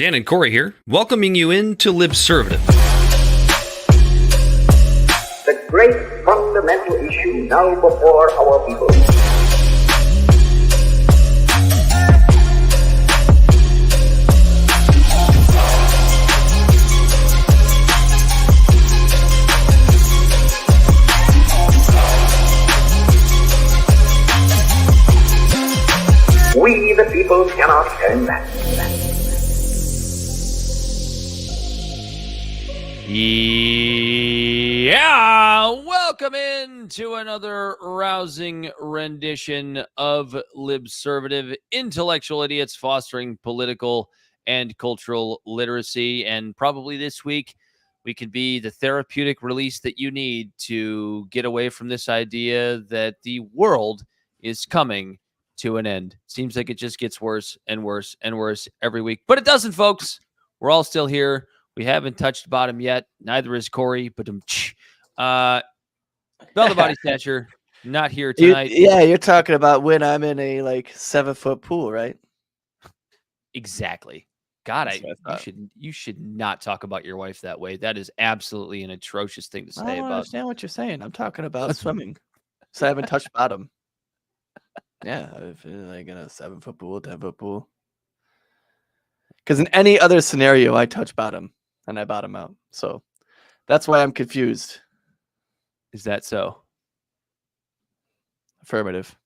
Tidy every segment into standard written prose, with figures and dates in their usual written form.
Dan and Corey here, welcoming you into Libservative. The great fundamental issue now before our people. We, the people, cannot turn back. Yeah, welcome in to another rousing rendition of Libservative, intellectual idiots fostering political and cultural literacy. And probably this week, we can be the therapeutic release that you need to get away from this idea that the world is coming to an end. Seems like it just gets worse and worse and worse every week, but it doesn't, folks. We're all still here. We haven't touched bottom yet. Neither is Corey. But Bell the Bodysnatcher, not here tonight. You're talking about when I'm in a 7-foot pool, right? Exactly. God, you should not talk about your wife that way. That is absolutely an atrocious thing to say. I don't understand what you're saying. I'm talking about swimming. So I haven't touched bottom. Yeah, I've been in a 7-foot pool, 10-foot pool. Because in any other scenario, I touch bottom and I bottom out. So that's why I'm confused. Is that so? Affirmative.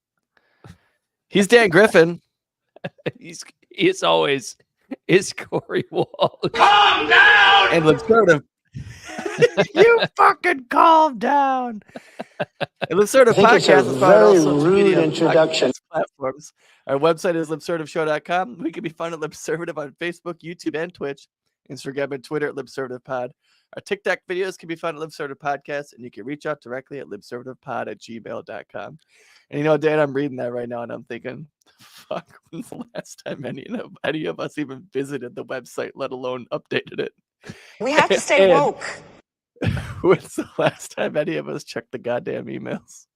He's Dan Griffin. It's always Corey Wall. Calm down! And Libservative. You fucking calm down. And Libservative podcast is very rude introduction platforms. Our website is libservativeshow.com. We can be found at Libservative on Facebook, YouTube, and Twitch. Instagram and Twitter at LibservativePod. Our TikTok videos can be found at Libservative Podcast, and you can reach out directly at libservativepod@gmail.com. And Dan, I'm reading that right now, and I'm thinking, fuck, when's the last time any of us even visited the website, let alone updated it? We have to stay woke. When's the last time any of us checked the goddamn emails?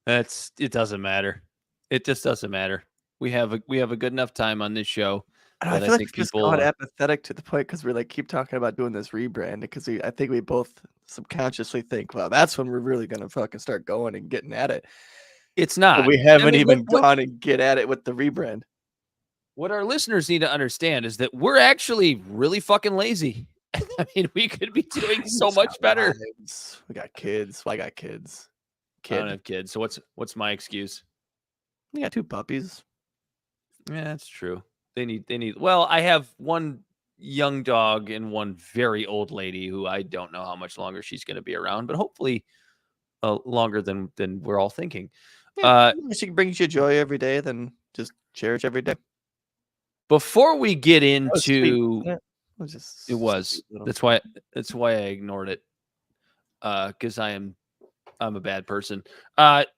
It doesn't matter. It just doesn't matter. We have a good enough time on this show. I feel like we've just gone apathetic to the point because we keep talking about doing this rebrand because I think we both subconsciously think, well, that's when we're really gonna fucking start going and getting at it. It's not. But we haven't even gone and get at it with the rebrand. What our listeners need to understand is that we're actually really fucking lazy. I mean, we could be doing so much better. We got kids. I got kids. I don't have kids. So what's my excuse? We got 2 puppies. Yeah, that's true. They need. Well, I have one young dog and one very old lady who I don't know how much longer she's going to be around, but hopefully longer than we're all thinking. She brings you joy every day, then just cherish every day. Before we get into, it was. That's why I ignored it. Because I'm a bad person.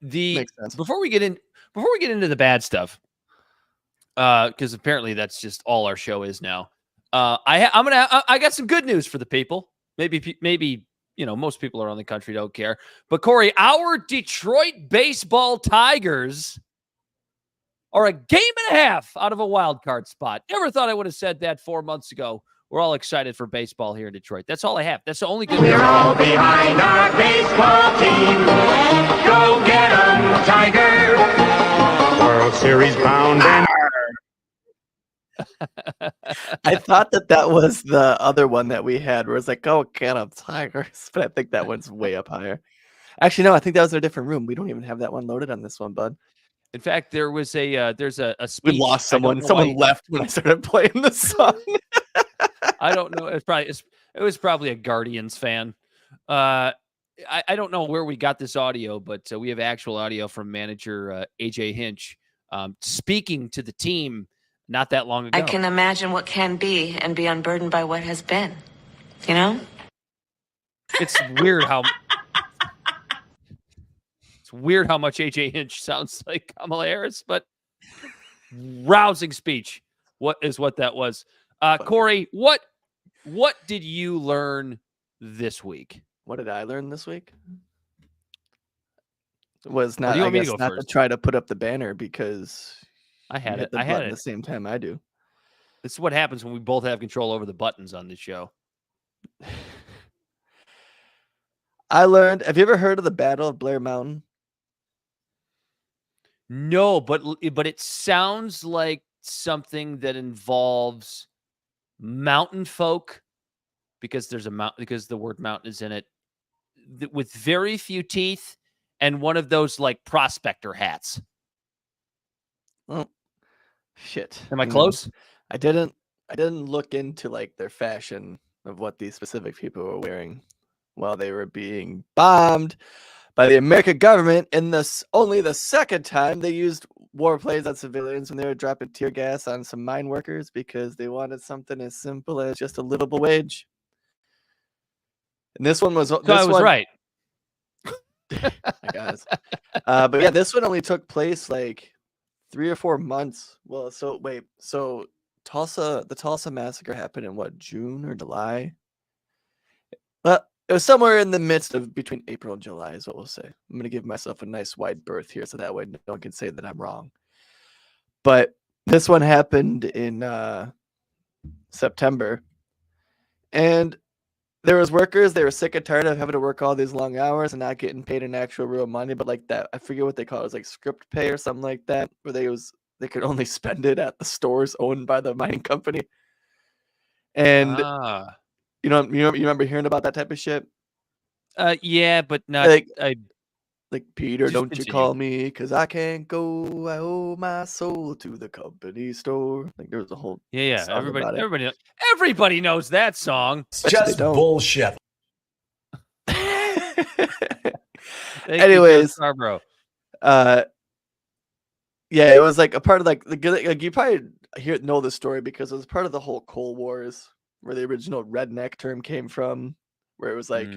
Makes sense. Before we get into the bad stuff. Because apparently that's just all our show is now. I got some good news for the people. Maybe most people around the country don't care. But Corey, our Detroit baseball Tigers are a game and a half out of a wild card spot. Never thought I would have said that 4 months ago. We're all excited for baseball here in Detroit. That's all I have. That's the only good news. We're all behind our baseball team. Go get 'em, Tiger. World Series bound and I thought that was the other one that we had where it's oh, can of Tigers, but I think that one's way up higher. Actually, no, I think that was in a different room. We don't even have that one loaded on this one, bud. In fact, there's a speech. We lost someone. Someone left when I started playing the song. I don't know. It was probably a Guardians fan. I don't know where we got this audio, but we have actual audio from manager AJ Hinch speaking to the team not that long ago. I can imagine what can be and be unburdened by what has been. It's weird how much AJ Hinch sounds like Kamala Harris, but rousing speech. What that was? Corey, what did you learn this week? What did I learn this week? Was not, I guess, not to try to put up the banner because I had it at the same time I do. This is what happens when we both have control over the buttons on this show. I learned. Have you ever heard of the Battle of Blair Mountain? No, but it sounds like something that involves mountain folk, because there's because the word mountain is in it, with very few teeth and one of those like prospector hats. Oh, shit. Am I close? I didn't look into like their fashion of what these specific people were wearing while they were being bombed by the American government. And this only the second time they used warplanes on civilians when they were dropping tear gas on some mine workers because they wanted something as simple as just a livable wage. And this one was. So I was right. Guys. But yeah, this one only took place like 3 or 4 months. Well, so wait, so the Tulsa massacre happened in what, June or July? Well, it was somewhere in the midst of between April and July is what we'll say. I'm going to give myself a nice wide berth here so that way no one can say that I'm wrong. But this one happened in September. And there was workers, they were sick and tired of having to work all these long hours and not getting paid in actual real money, but like that, I forget what they call it. It was like script pay or something like that, where they could only spend it at the stores owned by the mining company. And you remember hearing about that type of shit? Yeah, but not like Peter, just don't continue. you call me because I can't go. I owe my soul to the company store. Like there was a whole song about it. Everybody knows that song. It's just bullshit. Anyways, Scarborough. yeah, it was like a part of like you probably know the story because it was part of the whole Cold Wars where the original redneck term came from, where it was like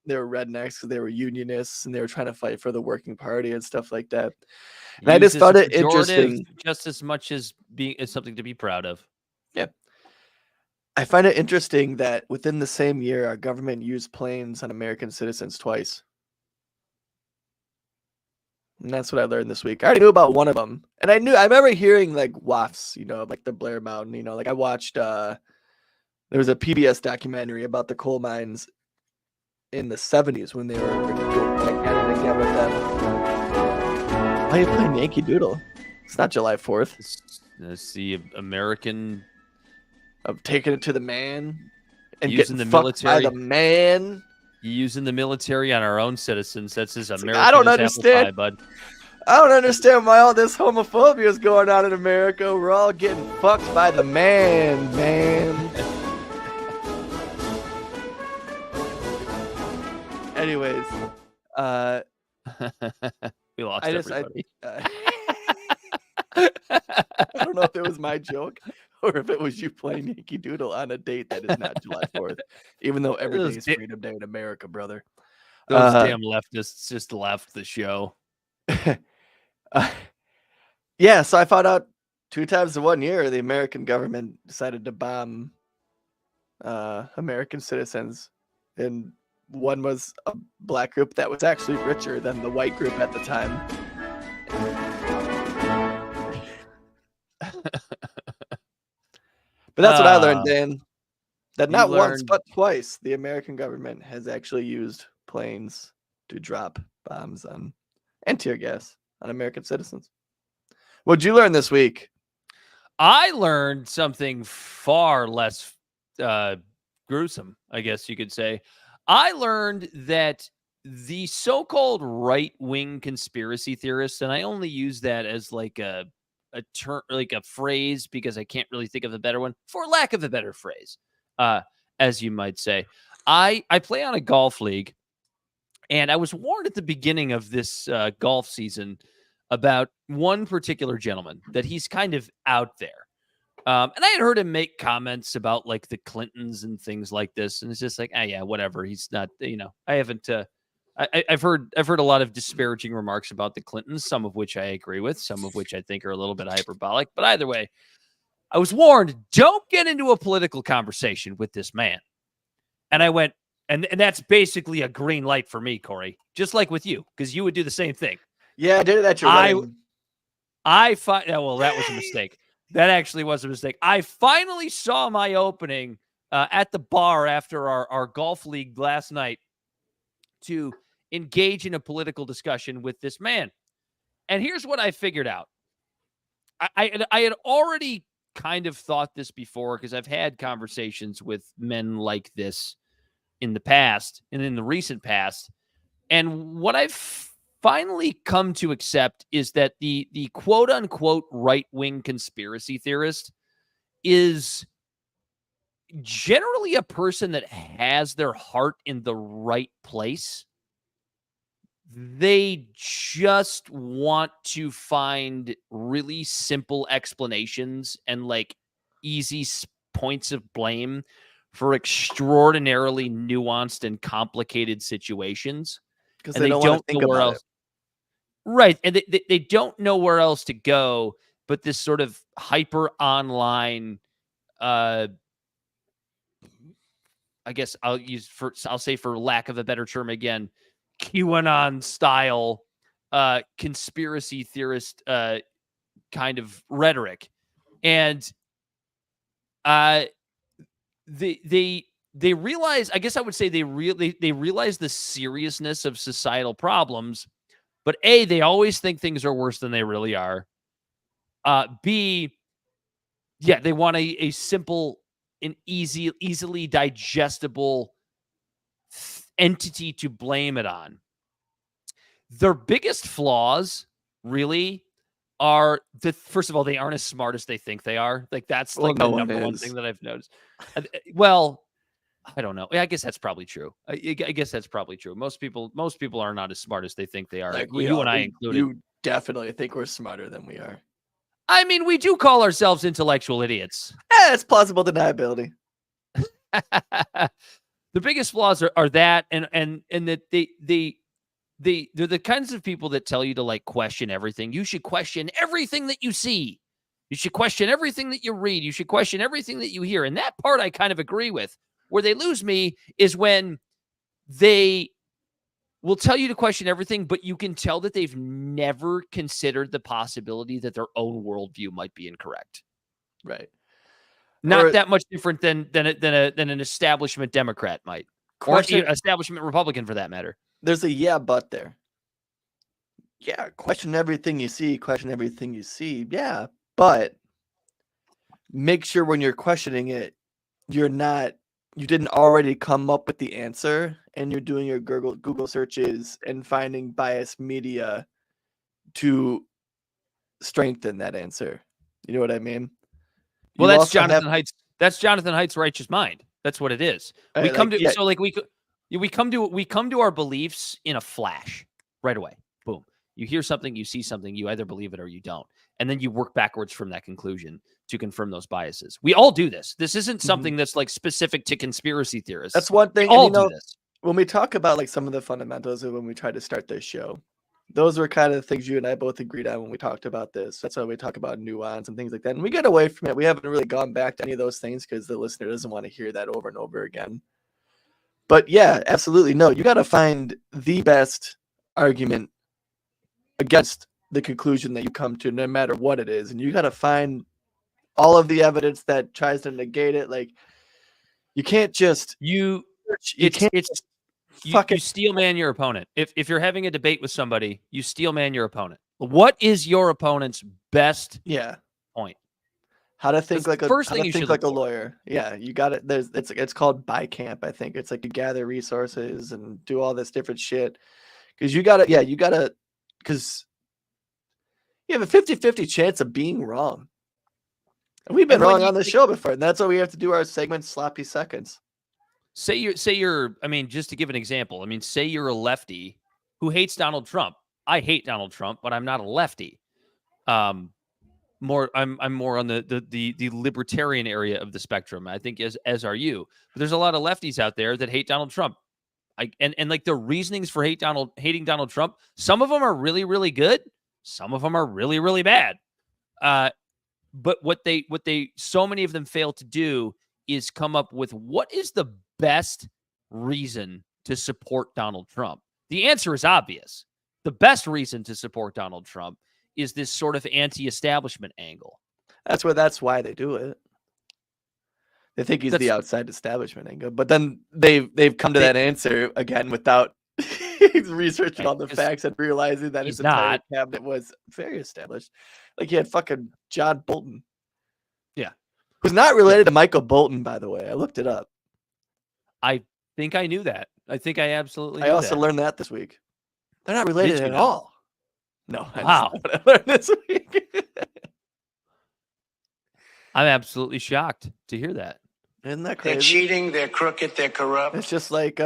they were rednecks because they were unionists and they were trying to fight for the working party and stuff like that. And I just found it interesting, just as much as being something to be proud of. Yeah, I find it interesting that within the same year, our government used planes on American citizens twice. And that's what I learned this week. I already knew about one of them. And I remember hearing like wafts, like the Blair Mountain, like I watched, there was a PBS documentary about the coal mines in the 70s when they were like at it again with them. Why are you playing Yankee Doodle? It's not July 4th. It's the American of taking it to the man and using getting the fucked military by the man. Using the military on our own citizens. That's his American. I don't understand, pie, bud. I don't understand why all this homophobia is going on in America. We're all getting fucked by the man. Anyways, we lost everybody. I don't know if it was my joke or if it was you playing Yankee Doodle on a date that is not July 4th, even though every day is Freedom Day in America, brother. Those damn leftists just left the show. Yeah, so I found out 2 times in 1 year the American government decided to bomb American citizens, and one was a black group that was actually richer than the white group at the time. But that's what I learned, Dan. That not once but twice the American government has actually used planes to drop bombs on and tear gas on American citizens. What'd you learn this week? I learned something far less gruesome, I guess you could say. I learned that the so-called right-wing conspiracy theorists, and I only use that as like a term, like a phrase, because I can't really think of a better one, for lack of a better phrase, as you might say. I play on a golf league, and I was warned at the beginning of this golf season about one particular gentleman, that he's kind of out there. And I had heard him make comments about like the Clintons and things like this. And it's just like, yeah, whatever. He's not, I haven't, I've heard a lot of disparaging remarks about the Clintons, some of which I agree with, some of which I think are a little bit hyperbolic. But either way, I was warned, don't get into a political conversation with this man. And I went, and that's basically a green light for me, Corey, just like with you, because you would do the same thing. Yeah, I did it at your wedding. Well, that was a mistake. That actually was a mistake. I finally saw my opening at the bar after our golf league last night to engage in a political discussion with this man. And here's what I figured out. I had already kind of thought this before because I've had conversations with men like this in the past and in the recent past. And what I've finally come to accept is that the quote unquote right-wing conspiracy theorist is generally a person that has their heart in the right place. They just want to find really simple explanations and like easy points of blame for extraordinarily nuanced and complicated situations. Because they don't want to think know where about else. it. Right. And they don't know where else to go but this sort of hyper online, I guess I'll say for lack of a better term again, QAnon style conspiracy theorist kind of rhetoric. And they realize, I guess I would say they realize the seriousness of societal problems, but A, they always think things are worse than they really are. B, yeah, they want a simple and easily digestible entity to blame it on. Their biggest flaws really are first of all, they aren't as smart as they think they are. Like that's like the number one thing that I've noticed. Well, I don't know. I guess that's probably true. I guess that's probably true. Most people are not as smart as they think they are. Like you and I included. You definitely think we're smarter than we are. I mean, we do call ourselves intellectual idiots. It's plausible deniability. The biggest flaws are that and that they're the kinds of people that tell you to like question everything. You should question everything that you see. You should question everything that you read. You should question everything that you hear. And that part I kind of agree with. Where they lose me is when they will tell you to question everything, but you can tell that they've never considered the possibility that their own worldview might be incorrect. Right. Not that much different than an establishment Democrat might, or an establishment Republican for that matter. There's a yeah, but there. Yeah, question everything you see. Question everything you see. Yeah, but make sure when you're questioning it, you didn't already come up with the answer, and you're doing your Google searches and finding biased media to strengthen that answer. You know what I mean? Well, that's Jonathan Haidt's. That's Jonathan Haidt's righteous mind. That's what it is. We come to our beliefs in a flash right away. Boom. You hear something, you see something, you either believe it or you don't, and then you work backwards from that conclusion to confirm those biases. We all do this. This isn't something that's like specific to conspiracy theorists. That's one thing. We all do this. When we talk about like some of the fundamentals of when we tried to start this show, those were kind of the things you and I both agreed on when we talked about this. That's why we talk about nuance and things like that. And we get away from it. We haven't really gone back to any of those things because the listener doesn't want to hear that over and over again. But yeah, absolutely. No, you got to find the best argument against the conclusion that you come to, no matter what it is. And you got to find all of the evidence that tries to negate it. Like you can't just you steel man your opponent. If you're having a debate with somebody, you steel man your opponent. What is your opponent's best point? How to think like a lawyer. lawyer. Yeah, you got it. It's called buy camp, I think. It's like you gather resources and do all this different shit. Because you have a 50-50 chance of being wrong. And we've been wrong on the show before, and that's why we have to do our segment sloppy seconds. Say you're, I mean, just to give an example, I mean, say you're a lefty who hates Donald Trump. I hate Donald Trump, but I'm not a lefty. I'm more on the libertarian area of the spectrum, I think, as are you. But there's a lot of lefties out there that hate Donald Trump. And like the reasonings for hating Donald Trump, some of them are really, really good. Some of them are really, really bad. But what so many of them fail to do is come up with what is the best reason to support Donald Trump. The answer is obvious. The best reason to support Donald Trump is this sort of anti-establishment angle. That's why they do it. They think he's the outside establishment angle, but then they've come to that answer again without researching all the facts and realizing that his entire cabinet was very established. Like he had fucking John Bolton. Yeah. Who's not related to Michael Bolton, by the way. I looked it up. I think I knew that. I think I absolutely knew I also that. learned that this week. They're not related at all. No. Wow. I learned this week. I'm absolutely shocked to hear that. Isn't that crazy? They're cheating, they're crooked, they're corrupt. It's just like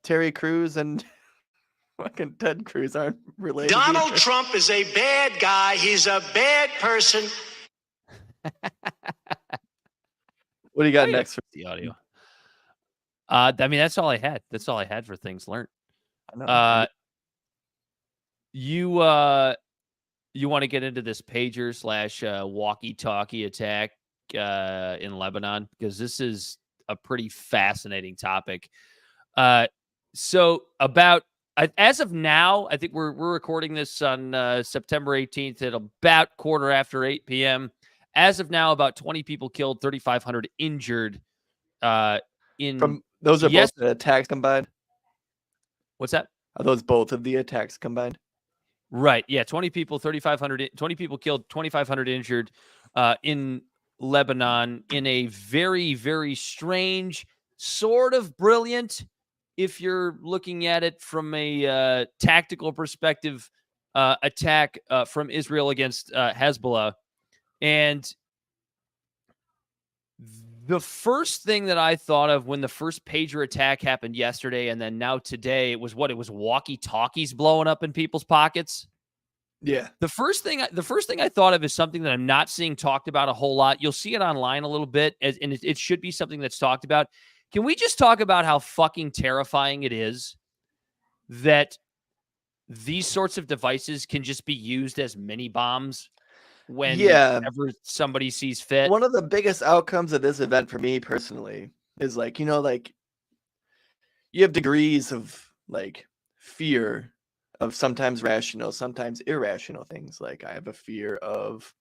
Terry Crews and fucking Ted Cruz aren't related. Donald Trump is a bad guy. He's a bad person. What do you got next for the audio? I mean, that's all I had. That's all I had for things learned. I know. You want to get into this pager / walkie-talkie attack in Lebanon, because this is a pretty fascinating topic. So about as of now, I think we're recording this on September 18th at about 8:15 p.m. As of now, about 20 people killed, 3,500 injured. From those are both the attacks combined. What's that? Are those both of the attacks combined? Right. Yeah. 20 people, 20 people killed, 2,500 injured in Lebanon in a very, very strange, sort of brilliant, if you're looking at it from a tactical perspective, attack from Israel against Hezbollah. And the first thing that I thought of when the first pager attack happened yesterday, and then now today, it was walkie-talkies blowing up in people's pockets. Yeah. The first thing I thought of is something that I'm not seeing talked about a whole lot. You'll see it online a little bit, and it should be something that's talked about. Can we just talk about how fucking terrifying it is that these sorts of devices can just be used as mini bombs whenever somebody sees fit? One of the biggest outcomes of this event for me personally is like you have degrees of like fear of sometimes rational, sometimes irrational things. Like I have a fear of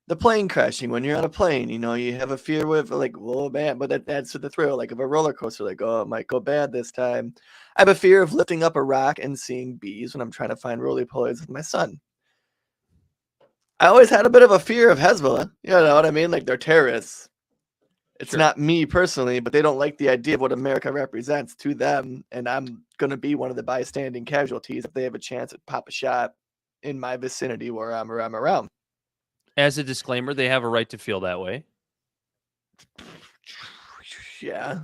the plane crashing when you're on a plane. You have a fear with like, whoa, man, but that adds to the thrill, like of a roller coaster, like, oh, it might go bad this time. I have a fear of lifting up a rock and seeing bees when I'm trying to find roly-polies with my son. I always had a bit of a fear of Hezbollah. You know what I mean? Like they're terrorists. It's not me personally, but they don't like the idea of what America represents to them. And I'm going to be one of the bystanding casualties if they have a chance at pop a shot in my vicinity where I'm around. As a disclaimer, they have a right to feel that way. Yeah.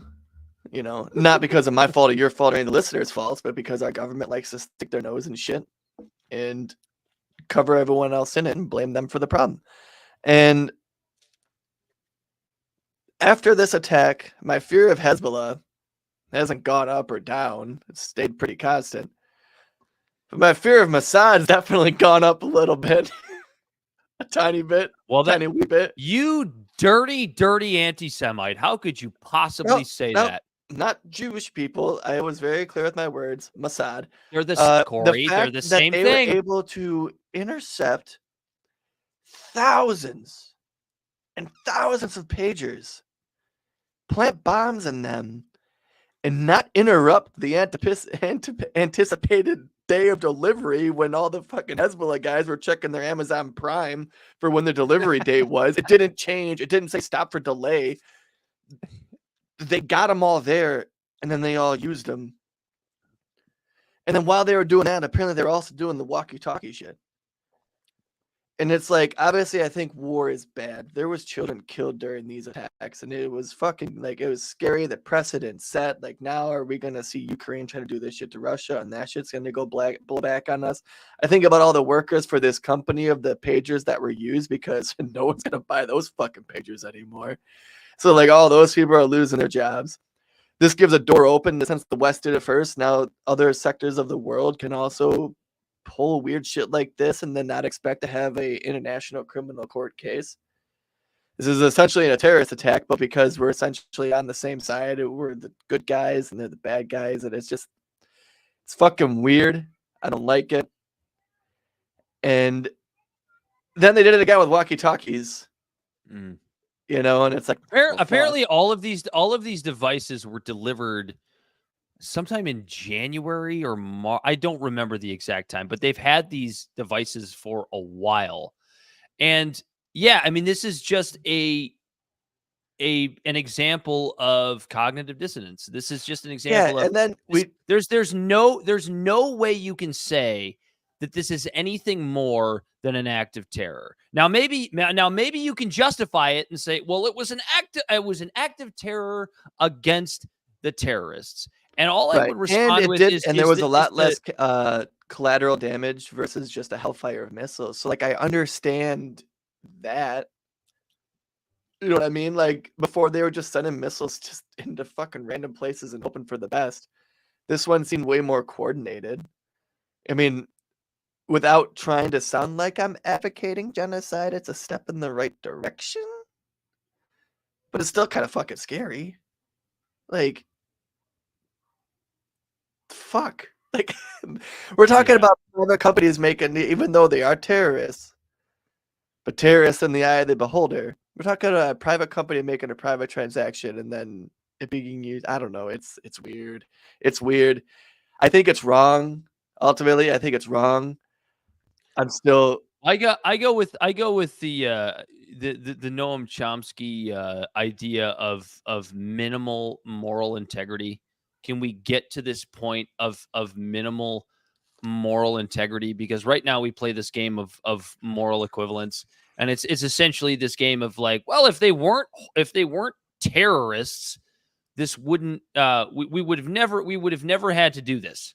Not because of my fault or your fault or any of the listeners' faults, but because our government likes to stick their nose in shit and cover everyone else in it and blame them for the problem. And after this attack, my fear of Hezbollah hasn't gone up or down. It's stayed pretty constant. But my fear of Mossad has definitely gone up a little bit. A tiny bit. Tiny wee bit. You dirty, dirty anti-Semite. How could you possibly say that? Not Jewish people. I was very clear with my words. Mossad. They're they're the same thing. They were able to intercept thousands and thousands of pagers, plant bombs in them, and not interrupt the anticipated day of delivery when all the fucking Hezbollah guys were checking their Amazon Prime for when the delivery date was. It didn't change. It didn't say stop for delay. They got them all there, and then they all used them. And then while they were doing that, apparently they were also doing the walkie-talkie shit. And it's like, obviously, I think war is bad. There was children killed during these attacks, and it was fucking, like, it was scary. The precedent set. Like, now are we going to see Ukraine trying to do this shit to Russia, and that shit's going to go blow back on us? I think about all the workers for this company of the pagers that were used, because no one's going to buy those fucking pagers anymore. So, like, all those people are losing their jobs. This gives a door open. Since the West did it first, now other sectors of the world can also pull weird shit like this and then not expect to have a international criminal court case. This is essentially a terrorist attack, but because we're essentially on the same side, we're the good guys and they're the bad guys, and it's fucking weird. I don't like it. And then they did it again with walkie talkies. Mm. You know, and it's like apparently all of these devices were delivered sometime in January or March. I don't remember the exact time, but they've had these devices for a while. And yeah, I mean, this is just an example of cognitive dissonance. This is just an example of, and then there's no way you can say that this is anything more than an act of terror. Now maybe you can justify it and say, well, it was an act of terror against the terrorists. And all I would respond with is, there was a lot less collateral damage versus just a hellfire of missiles. So like I understand that. You know what I mean? Like before they were just sending missiles just into fucking random places and hoping for the best. This one seemed way more coordinated. I mean, without trying to sound like I'm advocating genocide, it's a step in the right direction. But it's still kind of fucking scary. Like, fuck. Like, we're talking about private companies making, even though they are terrorists, but terrorists in the eye of the beholder. We're talking about a private company making a private transaction and then it being used. I don't know. It's weird. It's weird. I think it's wrong. Ultimately, I think it's wrong. I'm still. I go with the Noam Chomsky idea of minimal moral integrity. Can we get to this point of minimal moral integrity? Because right now we play this game of moral equivalence, and it's essentially this game of like, well, if they weren't terrorists, this wouldn't we would have never had to do this.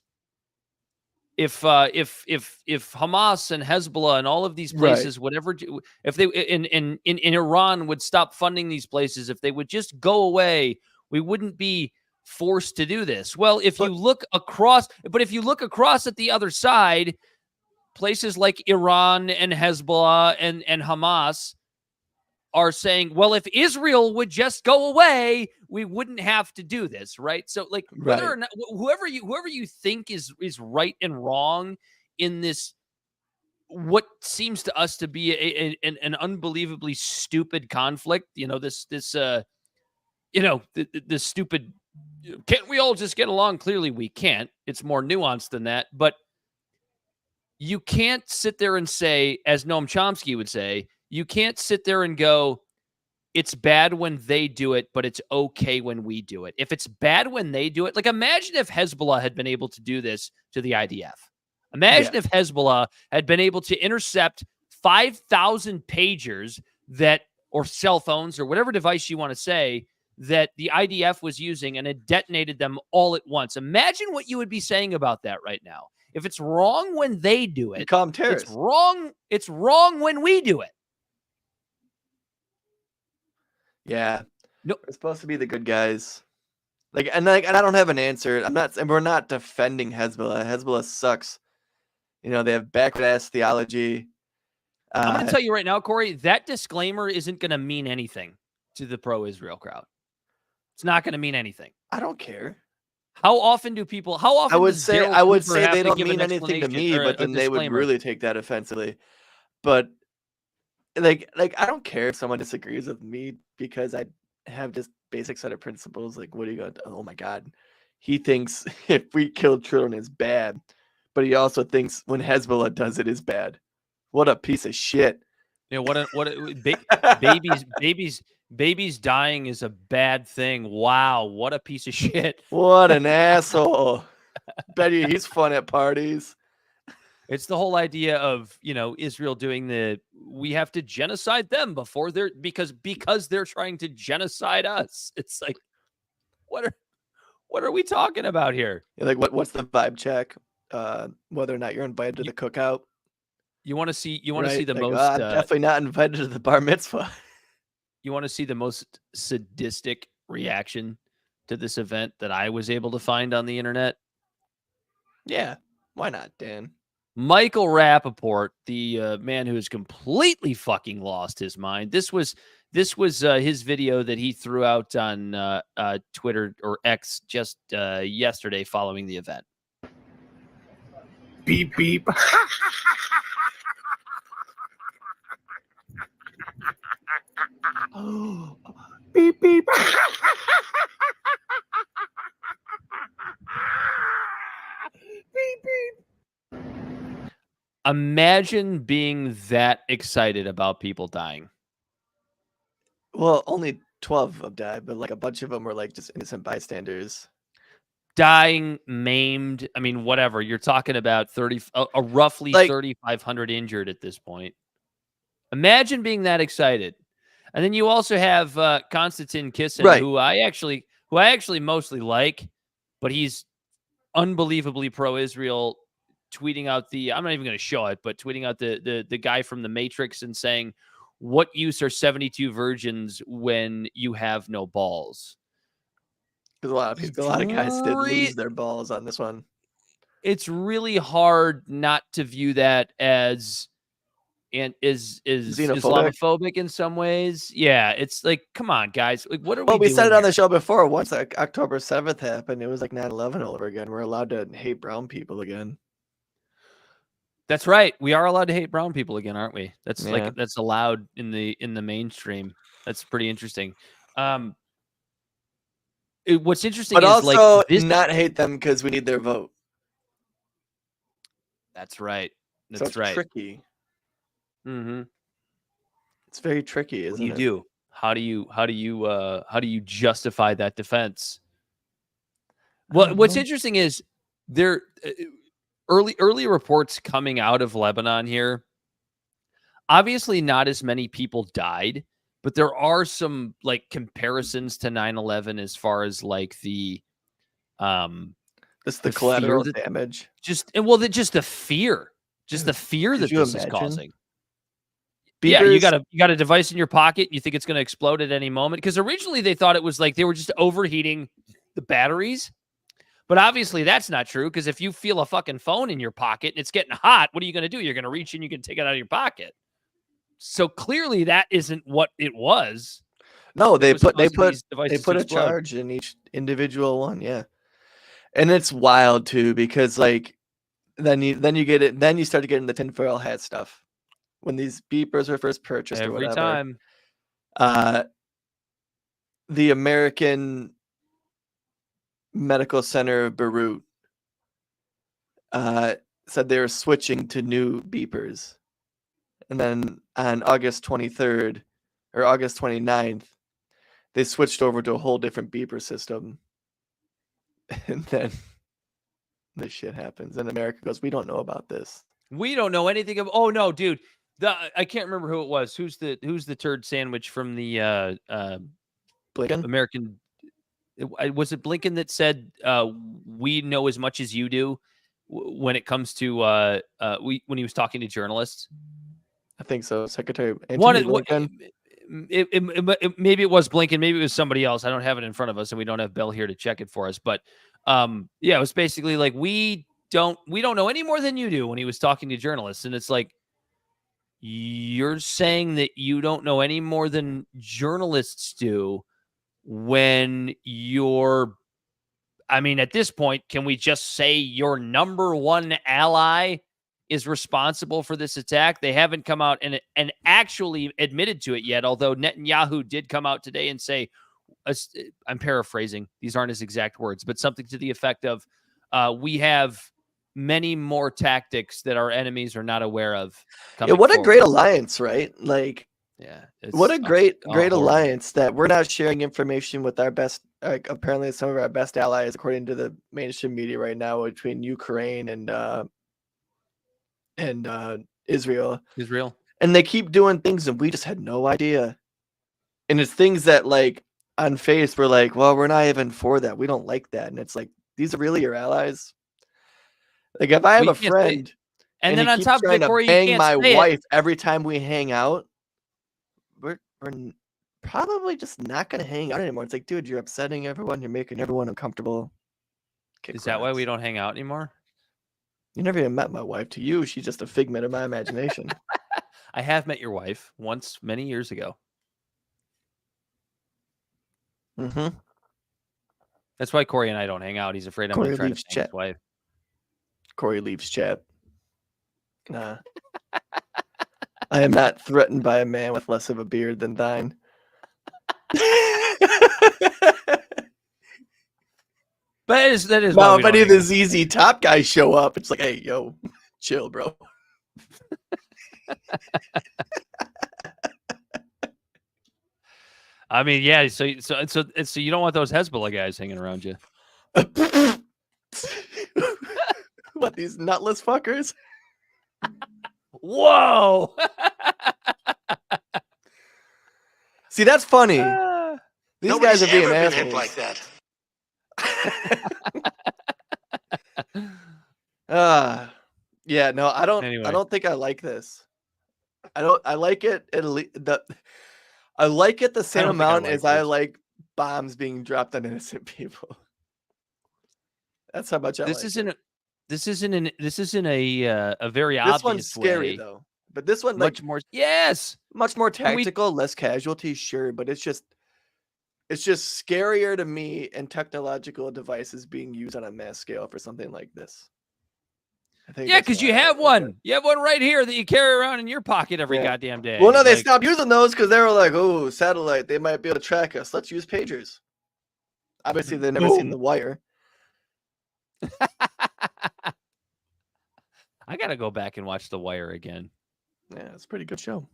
If Hamas and Hezbollah and all of these places, whatever, if they in Iran would stop funding these places, if they would just go away, we wouldn't be forced to do this. Well, if you look across at the other side, places like Iran and Hezbollah and Hamas are saying, well, if Israel would just go away, we wouldn't have to do this, right? So, like, whether or not whoever you think is right and wrong in this, what seems to us to be an unbelievably stupid conflict, this stupid. Can't we all just get along? Clearly, we can't. It's more nuanced than that, but you can't sit there and say, as Noam Chomsky would say, you can't sit there and go, it's bad when they do it, but it's okay when we do it. If it's bad when they do it, like imagine if Hezbollah had been able to do this to the IDF. Imagine if Hezbollah had been able to intercept 5,000 pagers or cell phones or whatever device you want to say that the IDF was using and had detonated them all at once. Imagine what you would be saying about that right now. If it's wrong when they do it, you call them terrorists. It's wrong when we do it. Yeah. No, we're supposed to be the good guys. And I don't have an answer. We're not defending Hezbollah. Hezbollah sucks. They have backward ass theology. I'm going to tell you right now, Corey, that disclaimer isn't going to mean anything to the pro-Israel crowd. It's not going to mean anything. I don't care. How often I would say they don't mean anything to me, but then they would really take that offensively. But like I don't care if someone disagrees with me because I have this basic set of principles. Like, what are you going to, oh my God, he thinks if we kill children is bad, but he also thinks when Hezbollah does it is bad. What a piece of shit. Babies dying is a bad thing. Wow, what a piece of shit. What an asshole. Bet you he's fun at parties. It's the whole idea of, Israel doing we have to genocide them before because they're trying to genocide us. It's like, what are we talking about here? Like what's the vibe check? Whether or not you're invited to the cookout. You want to see the most I'm definitely not invited to the bar mitzvah. You want to see the most sadistic reaction to this event that I was able to find on the internet? Yeah, why not, Dan? Michael Rappaport, the man who has completely fucking lost his mind. This was his video that he threw out on Twitter or X just yesterday following the event. Beep, beep. Beep beep. Beep beep. Imagine being that excited about people dying. Well, only 12 have died, but like a bunch of them were like just innocent bystanders. Dying, maimed. I mean, whatever. You're talking about a roughly Like- 3,500 injured at this point. Imagine being that excited. And then you also have Konstantin Kisin, Right. who I actually mostly like, but he's unbelievably pro-Israel, tweeting out I'm not even going to show it, but tweeting out the guy from the Matrix and saying, "What use are 72 virgins when you have no balls?" Because a lot of guys did lose their balls on this one. It's really hard not to view that as is Xenophobic? Islamophobic in some ways. Yeah, it's like, come on, guys. Like, what are Well, we we said doing it on here? the show before. Once like October 7th happened, it was like 9/11 all over again. We're allowed to hate brown people again. That's right. We are allowed to hate brown people again, aren't we? That's Yeah. like that's allowed in the mainstream. That's pretty interesting. What's interesting But is also like this. not hate them because we need their vote. That's right. So That's it's right. tricky. Mm-hmm. It's very tricky, isn't What do you it? do? How do you justify that defense? Well, what's interesting is there early reports coming out of Lebanon here. Obviously, not as many people died, but there are some like comparisons to 9/11 as far as like the This is the the collateral fear that- damage. just the fear Could that you this is imagine? causing. Yeah, Beepers- you got a device in your pocket. You think it's going to explode at any moment, because originally they thought it was like they were just overheating the batteries. But obviously that's not true, because if you feel a fucking phone in your pocket and it's getting hot, what are you going to do? You're going to reach in, you can take it out of your pocket. So clearly that isn't what it was. No, they was put supposed to be these devices a to explode. charge in each individual one, yeah. And it's wild too, because like then you get it, then you start to get in the tinfoil hat stuff. When these beepers were first purchased or Every whatever. time. The American Medical Center of Beirut said they were switching to new beepers. And then on August 23rd or August 29th, they switched over to a whole different beeper system. And then this shit happens. And America goes, we don't know about this. We don't know anything of. Oh no, dude. I can't remember who it was. Who's the turd sandwich from the Blinken? American? Was it Blinken that said we know as much as you do when it comes to when he was talking to journalists? I think so. Secretary Anthony Blinken. Maybe it was Blinken. Maybe it was somebody else. I don't have it in front of us, and we don't have Bill here to check it for us. But yeah, it was basically like we don't know any more than you do when he was talking to journalists, and it's like, you're saying that you don't know any more than journalists do when you're, I mean, at this point, can we just say your number one ally is responsible for this attack? They haven't come out and actually admitted to it yet, although Netanyahu did come out today and say, I'm paraphrasing, these aren't his exact words, but something to the effect of, we have many more tactics that our enemies are not aware of. Yeah, what a great alliance, right? Like, yeah, what a great horrible. alliance that we're not sharing information with our best, apparently some of our best allies, according to the mainstream media right now, between Ukraine and Israel. And they keep doing things and we just had no idea. And it's things that like on face we're like, well, we're not even for that. We don't like that. And it's like, these are really your allies. Like if I have a friend and then on he top keeps of it, trying Corey, to you bang can't my say wife every time we hang out, we're probably just not going to hang out anymore. It's like, dude, you're upsetting everyone. You're making everyone uncomfortable. Is that why we don't hang out anymore? You never even met my wife. To you, she's just a figment of my imagination. I have met your wife once many years ago. Mm-hmm. That's why Corey and I don't hang out. He's afraid I'm going to try to bang his wife. Corey leaves chat. Nah. I am not threatened by a man with less of a beard than thine. But that is Well, if any of the ZZ Top guys show up, it's like, hey, yo, chill, bro. I mean, yeah. So you don't want those Hezbollah guys hanging around you. What, these nutless fuckers? Whoa! See, that's funny. These Nobody's guys are being ever been assholes. hip like that. Yeah, no, I don't. Anyway. I don't think I like this. I like it at least. I like it the same don't think I amount like as I this. like bombs being dropped on innocent people. That's how much I This like isn't. it. This isn't a very This obvious one's scary way. though. But this one, like, Much more. Yes. much more And we- tactical, less casualties, sure, but it's just scarier to me and technological devices being used on a mass scale for something like this. I think Yeah, that's because why you I have like one. it. You have one right here that you carry around in your pocket every Yeah. goddamn day. Well, no, they Like, stopped using those because they were like, "Oh, satellite, they might be able to track us. Let's use pagers." Obviously, they've never seen Boom. The Wire. I gotta go back and watch The Wire again. Yeah, it's a pretty good show.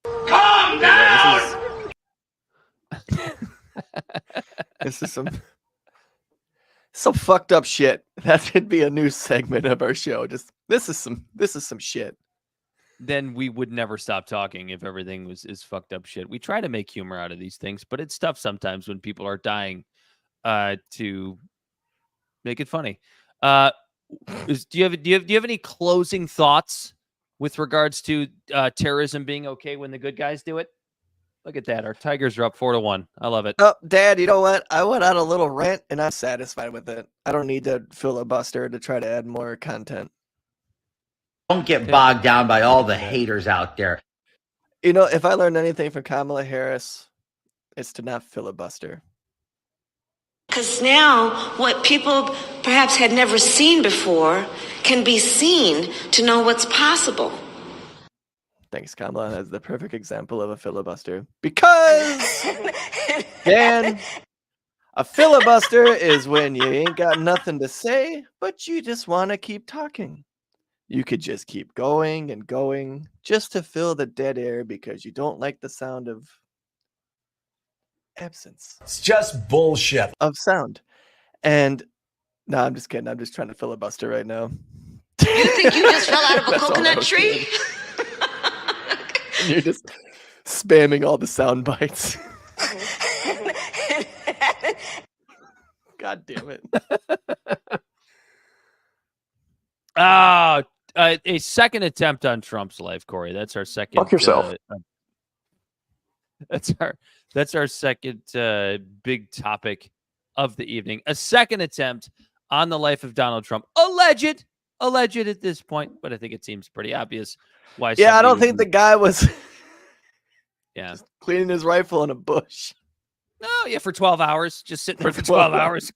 Calm down! This is some fucked up shit. That should be a new segment of our show. Just this is some shit. Then we would never stop talking if everything is fucked up shit. We try to make humor out of these things, but it's tough sometimes when people are dying to make it funny. Do you have any closing thoughts with regards to terrorism being okay when the good guys do it? Look at that. Our Tigers are up 4-1. I love it. Oh, Dad, you know what? I went on a little rant and I'm satisfied with it. I don't need to filibuster to try to add more content. Don't get bogged down by all the haters out there. You know, if I learned anything from Kamala Harris, it's to not filibuster. Because now, what people perhaps had never seen before can be seen to know what's possible. Thanks, Kamala. That's the perfect example of a filibuster. Because, Dan, a filibuster is when you ain't got nothing to say, but you just want to keep talking. You could just keep going and going just to fill the dead air because you don't like the sound of absence. It's just bullshit. Of sound. And no, I'm just kidding. I'm just trying to filibuster right now. You think you just fell out of a That's all I coconut was tree? doing. And you're just spamming all the sound bites. God damn it. A second attempt on Trump's life, Corey. That's our second. Fuck yourself. That's our second big topic of the evening. A second attempt on the life of Donald Trump. Alleged at this point, but I think it seems pretty obvious why. Yeah, I don't somebody think the guy was yeah. just cleaning his rifle in a bush. No, yeah, for 12 hours, just sitting there for 12 hours,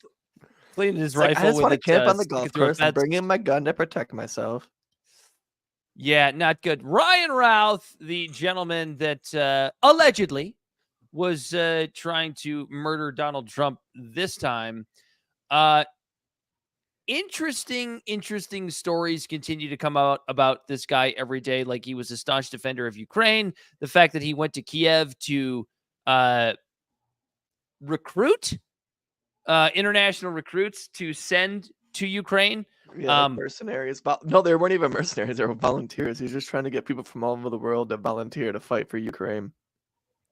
cleaning his It's like, rifle. I just want to with camp on the sticking golf through a course and fence. bring in my gun to protect myself. Yeah, not good. Ryan Routh, the gentleman that allegedly was trying to murder Donald Trump this time. Interesting stories continue to come out about this guy every day. Like, he was a staunch defender of Ukraine. The fact that he went to Kiev to recruit international recruits to send to Ukraine. Yeah, like mercenaries. No, they weren't even mercenaries. They were volunteers. He's just trying to get people from all over the world to volunteer to fight for Ukraine.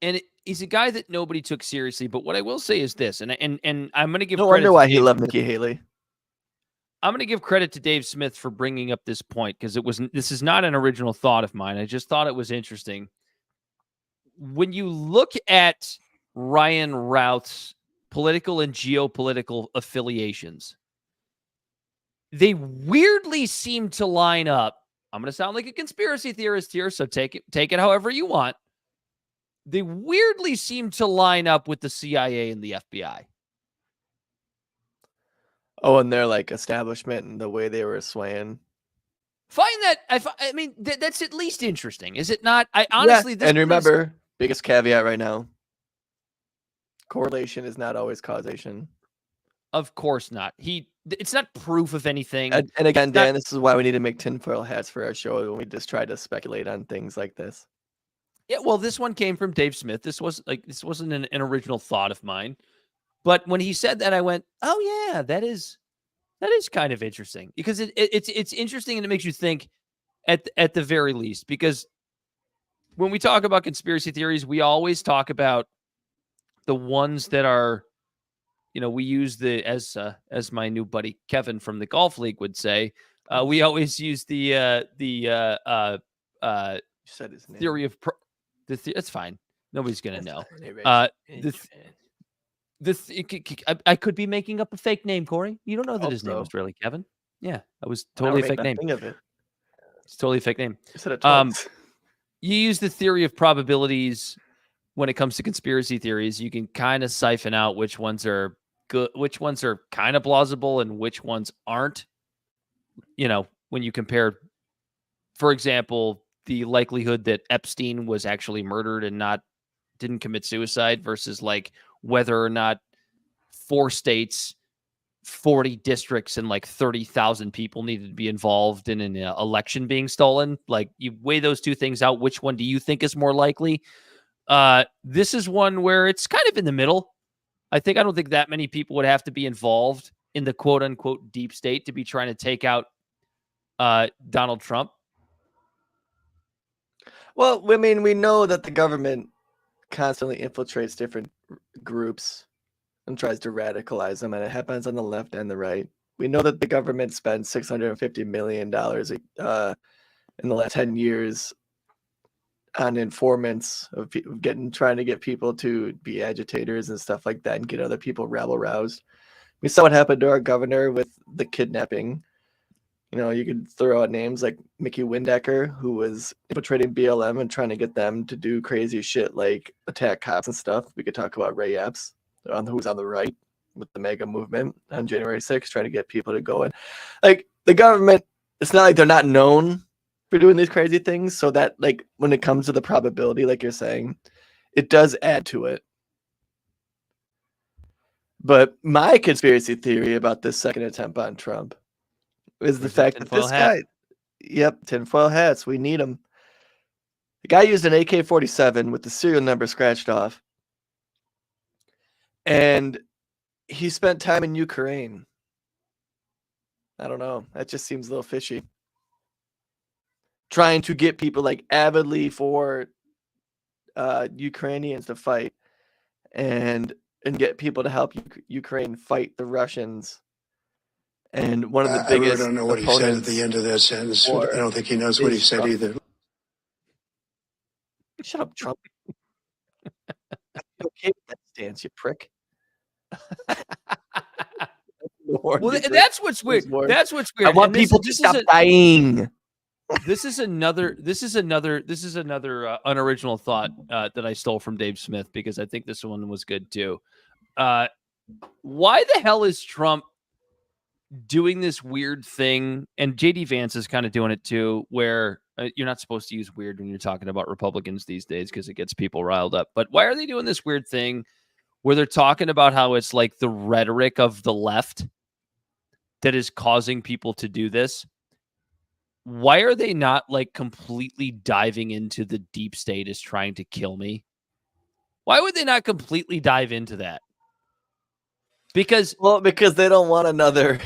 And he's a guy that nobody took seriously. But what I will say is this, and I'm going to give No credit wonder to why he Dave loved Smith. Nikki Haley. I'm going to give credit to Dave Smith for bringing up this point, because this is not an original thought of mine. I just thought it was interesting. When you look at Ryan Routh's political and geopolitical affiliations, they weirdly seem to line up. I'm going to sound like a conspiracy theorist here, so take it however you want. They weirdly seem to line up with the CIA and the FBI. Oh, and their like establishment and the way they were swaying. Find that. I mean, that's at least interesting, is it not? I honestly, yeah. And remember, Biggest caveat right now. Correlation is not always causation. Of course not. It's not proof of anything. And again, Dan, this is why we need to make tinfoil hats for our show when we just try to speculate on things like this. Yeah, well, this one came from Dave Smith. This wasn't an original thought of mine. But when he said that, I went, "Oh yeah, that is kind of interesting." Because it's interesting and it makes you think at the very least, because when we talk about conspiracy theories, we always talk about the ones that are, we use as my new buddy Kevin from the golf league would say, we always use the You said his name. theory of it's fine. Nobody's gonna know. I could be making up a fake name, Corey. You don't know that his name was really Kevin. Yeah, I was totally a fake name. Of it. It's totally a fake name. You said it twice. You use the theory of probabilities when it comes to conspiracy theories. You can kind of siphon out which ones are good, which ones are kind of plausible, and which ones aren't. When you compare, for example, the likelihood that Epstein was actually murdered and didn't commit suicide versus like whether or not 4 states, 40 districts, and like 30,000 people needed to be involved in an election being stolen. Like, you weigh those two things out. Which one do you think is more likely? This is one where it's kind of in the middle. I don't think that many people would have to be involved in the quote unquote deep state to be trying to take out Donald Trump. Well, I mean, we know that the government constantly infiltrates different groups and tries to radicalize them, and it happens on the left and the right. We know that the government spends $650 million in the last 10 years on informants of trying to get people to be agitators and stuff like that and get other people rabble roused. We saw what happened to our governor with the kidnapping. You could throw out names like Mickey Windecker, who was infiltrating BLM and trying to get them to do crazy shit like attack cops and stuff. We could talk about Ray Epps, who was on the right with the MAGA movement on January 6th, trying to get people to go in. Like, the government, it's not like they're not known for doing these crazy things. So that, like, when it comes to the probability, like you're saying, it does add to it. But my conspiracy theory about this second attempt on Trump is the fact that this guy, tinfoil hats, we need them. The guy used an AK-47 with the serial number scratched off, and he spent time in Ukraine. I don't know. That just seems a little fishy. Trying to get people like avidly for Ukrainians to fight and get people to help Ukraine fight the Russians. And one of the biggest. I don't know what he said at the end of that sentence. I don't think he knows what he said either. Shut up, Trump. You okay with that stance, you prick? Well, that's what's weird. That's what's weird. I want people to stop dying. This is another unoriginal thought that I stole from Dave Smith, because I think this one was good too. Why the hell is Trump doing this weird thing? And JD Vance is kind of doing it too, where you're not supposed to use weird when you're talking about Republicans these days because it gets people riled up. But why are they doing this weird thing where they're talking about how it's like the rhetoric of the left that is causing people to do this? Why are they not like completely diving into the deep state is trying to kill me? Why would they not completely dive into that? Because they don't want another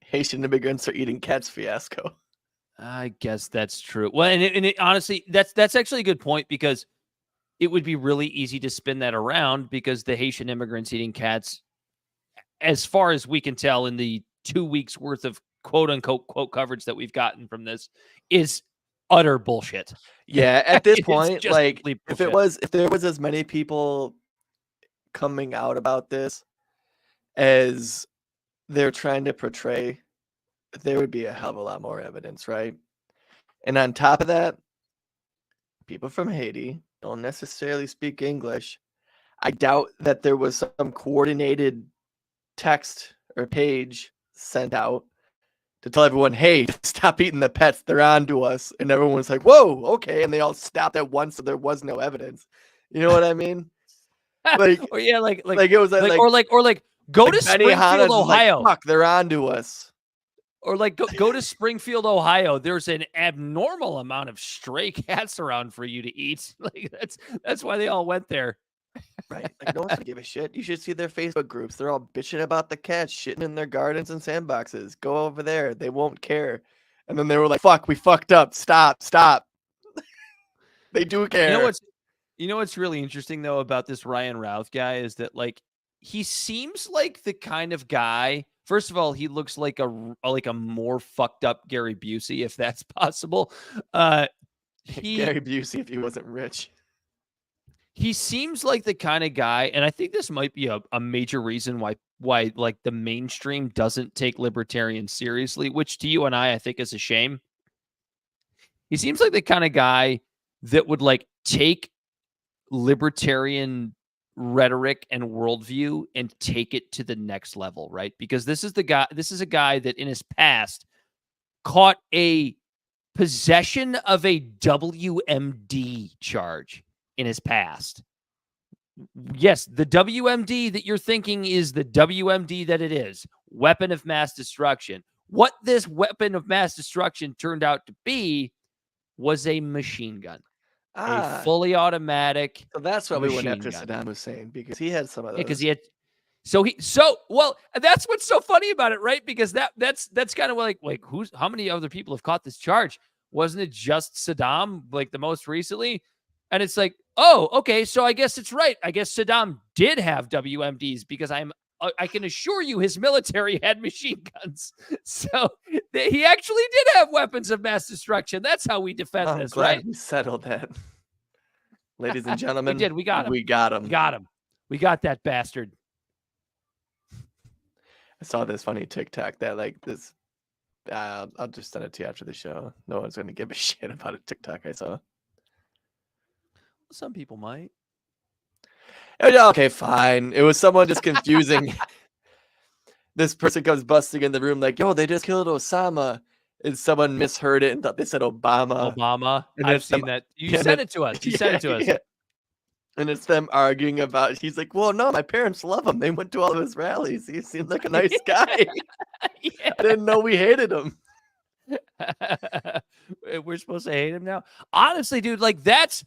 Haitian immigrants are eating cats fiasco. I guess that's true. Well, and it, honestly, that's actually a good point, because it would be really easy to spin that around, because the Haitian immigrants eating cats, as far as we can tell in the 2 weeks worth of quote unquote quote coverage that we've gotten from this, is utter bullshit. Yeah, at this point, like if there was as many people coming out about this as they're trying to portray, there would be a hell of a lot more evidence, right? And on top of that, people from Haiti don't necessarily speak English. I doubt that there was some coordinated text or page sent out to tell everyone, hey, stop eating the pets, they're on to us. And everyone was like, whoa, okay. And they all stopped at once, so there was no evidence. You know what I mean? Like, or yeah, like it was like go to Benihana's Springfield, Ohio. Like, fuck, they're on to us. Or like go to Springfield, Ohio. There's an abnormal amount of stray cats around for you to eat. Like that's why they all went there. Right. Like no one's gonna give a shit. You should see their Facebook groups. They're all bitching about the cats shitting in their gardens and sandboxes. Go over there. They won't care. And then they were like, fuck, we fucked up. Stop. They do care. You know what's really interesting though about this Ryan Routh guy is that like he seems like the kind of guy. First of all, he looks like a more fucked up Gary Busey, if that's possible. Gary Busey, if he wasn't rich. He seems like the kind of guy, and I think this might be a major reason why like the mainstream doesn't take libertarians seriously, which to you and I think is a shame. He seems like the kind of guy that would like take libertarian rhetoric and worldview and take it to the next level, right? Because this is a guy that in his past caught a possession of a WMD charge in his past. Yes, the WMD that you're thinking is the WMD that it is, weapon of mass destruction. What this weapon of mass destruction turned out to be was a machine gun. A fully automatic. So that's why we went after gun. Saddam Hussein, because he had some of those. Because he had. Well, that's what's so funny about it, right? Because that's kind of like how many other people have caught this charge? Wasn't it just Saddam, like the most recently? And it's like, oh, okay, so I guess it's right. I guess Saddam did have WMDs because I can assure you his military had machine guns. So he actually did have weapons of mass destruction. That's how we defend this, right? We settled that. Ladies and gentlemen, we did. We got him. We got him. We got that bastard. I saw this funny TikTok that like this. I'll just send it to you after the show. No one's going to give a shit about a TikTok I saw. Some people might. Okay, fine. It was someone just confusing. This person comes busting in the room like, yo, they just killed Osama. And someone misheard it and thought they said Obama. And I've seen that. You sent it to us. You sent it to us. Yeah. And it's them arguing about, he's like, well, no, my parents love him. They went to all of his rallies. He seemed like a nice guy. Yeah. I didn't know we hated him. We're supposed to hate him now? Honestly, dude, like that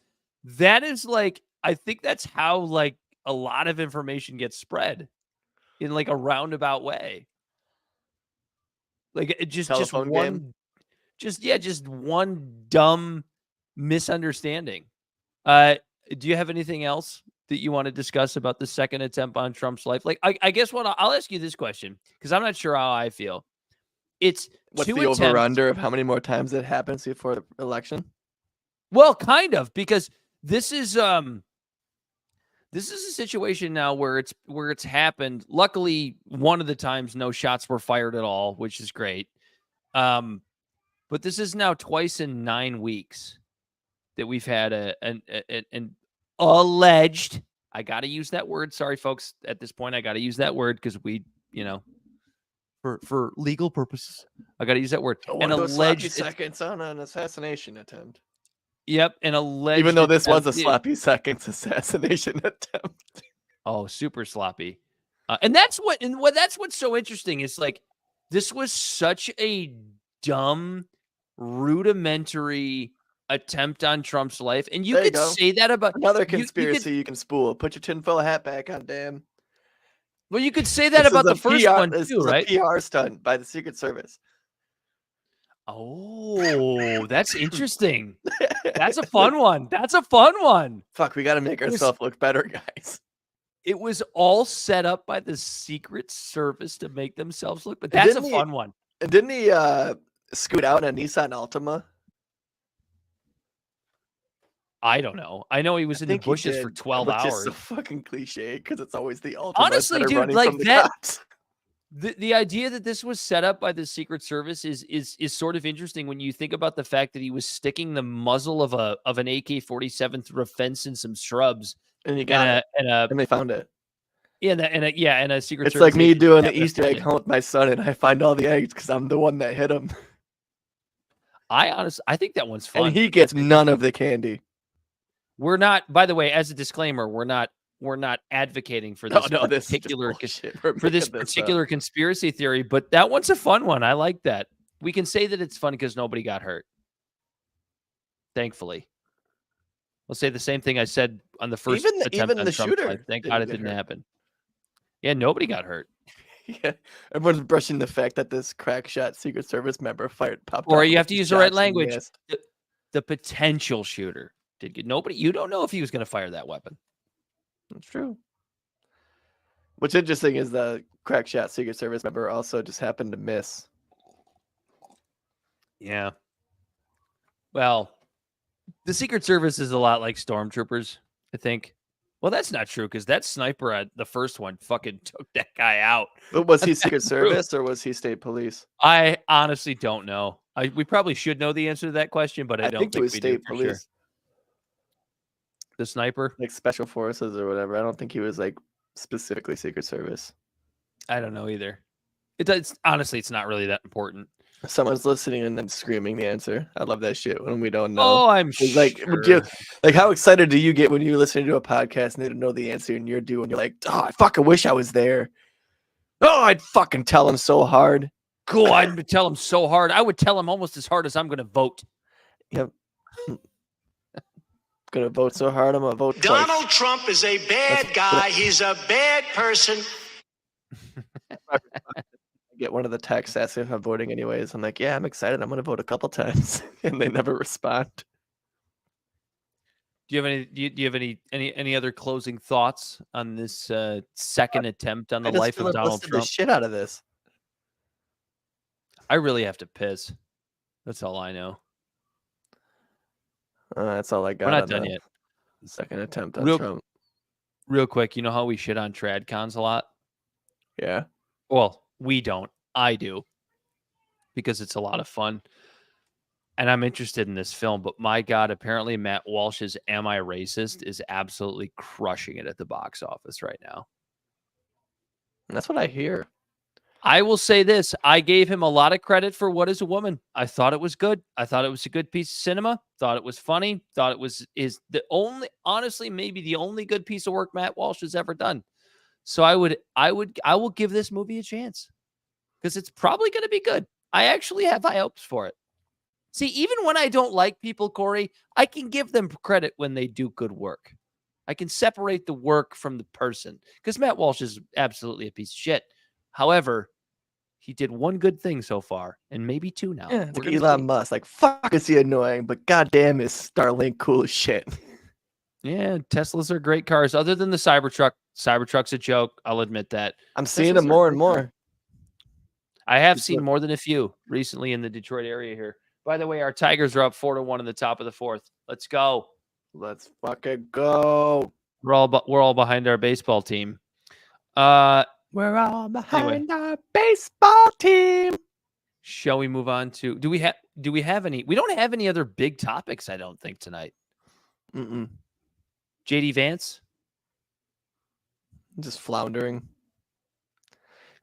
is like, I think that's how like a lot of information gets spread in like a roundabout way. Like it just one dumb misunderstanding. Do you have anything else that you want to discuss about the second attempt on Trump's life? Like, I guess I'll ask you this question because I'm not sure how I feel. It's what's the over under of how many more times it happens before the election? Well, kind of, because this is a situation now where it's happened. Luckily, one of the times no shots were fired at all, which is great. But this is now twice in 9 weeks that we've had an alleged. I got to use that word. Sorry, folks. At this point, I got to use that word because we, for legal purposes, I got to use that word. An alleged seconds on an assassination attempt. Yep, an alleged. Even though this was a sloppy seconds assassination attempt. Oh, super sloppy. And that's what's so interesting. Is like this was such a dumb, rudimentary attempt on Trump's life, and you could say that about another conspiracy you can spool. Put your tinfoil hat back on, damn. Well, you could say that about the first one too, right? A PR stunt by the Secret Service. Oh, that's interesting. That's a fun one. Fuck, we got to make ourselves look better, guys. It was all set up by the Secret Service to make themselves look, but that's a fun one. Didn't he scoot out in a Nissan Altima? I don't know. I know he was in the bushes for 12 hours. It's just a fucking cliche because it's always the Altima. Honestly, dude, like that. The idea that this was set up by the Secret Service is sort of interesting when you think about the fact that he was sticking the muzzle of an AK-47 through a fence and some shrubs, and they found it. Yeah, and a Secret It's Service. It's like me doing the Easter egg hunt with my son, and I find all the eggs because I'm the one that hit him. I think that one's fun. And he gets none of the candy. We're not, by the way, as a disclaimer, we're not advocating for this particular conspiracy theory, but that one's a fun one. I like that. We can say that it's fun because nobody got hurt. Thankfully. We'll say the same thing I said on the first attempt even on the Trump's shooter. life. Thank God it didn't happen. Yeah, nobody got hurt. Yeah, everyone's brushing the fact that this crack shot Secret Service member popped. Or you have to use the right language. The potential shooter did get nobody. You don't know if he was going to fire that weapon. That's true. What's interesting is the crack shot Secret Service member also just happened to miss. Yeah. Well, the Secret Service is a lot like stormtroopers, I think. Well, that's not true because that sniper at the first one fucking took that guy out. But was he Secret Service or was he state police? I honestly don't know. We probably should know the answer to that question, but I don't think it was we state do for police. sure. The sniper? Like special forces or whatever. I don't think he was like specifically Secret Service. I don't know either. It's honestly, it's not really that important. Someone's listening and then screaming the answer. I love that shit when we don't know. Oh, I'm like, sure. How excited do you get when you're listening to a podcast and they don't know the answer and you're doing? You're like, oh, I fucking wish I was there. Oh, I'd fucking tell him so hard. Cool, I'd tell him so hard. I would tell him almost as hard as I'm going to vote. Yep. Gonna vote so hard, I'm gonna vote Donald twice. Trump is a bad guy. He's a bad person. I get one of the texts asking if I'm voting anyways. I'm like, yeah, I'm excited. I'm gonna vote a couple times, and they never respond. Do you have any other closing thoughts on this second attempt on the life of Donald Trump? The shit out of this. I really have to piss. That's all I know. That's all I got. We're not done yet. Second attempt on Trump. Real quick, you know how we shit on tradcons a lot? Yeah. Well, we don't. I do. Because it's a lot of fun. And I'm interested in this film, but my God, apparently Matt Walsh's Am I Racist is absolutely crushing it at the box office right now. That's what I hear. I will say this. I gave him a lot of credit for What Is a Woman. I thought it was good. I thought it was a good piece of cinema. Thought it was funny. Thought it is the only, honestly, maybe the only good piece of work Matt Walsh has ever done. So I will give this movie a chance because it's probably going to be good. I actually have high hopes for it. See, even when I don't like people, Corey, I can give them credit when they do good work. I can separate the work from the person because Matt Walsh is absolutely a piece of shit. However, he did one good thing so far, and maybe two now. Yeah, like Elon Musk. Like, fuck, is he annoying? But goddamn, is Starlink cool as shit. Yeah, Teslas are great cars. Other than the Cybertruck. Cybertruck's a joke. I'll admit that. I'm seeing them more and more. I have seen more than a few recently in the Detroit area here. By the way, our Tigers are up 4-1 in the top of the fourth. Let's go. Let's fucking go. We're all behind our baseball team. We're all behind our baseball team. Shall we move on to? Do we have any? We don't have any other big topics, I don't think, tonight. JD Vance, just floundering.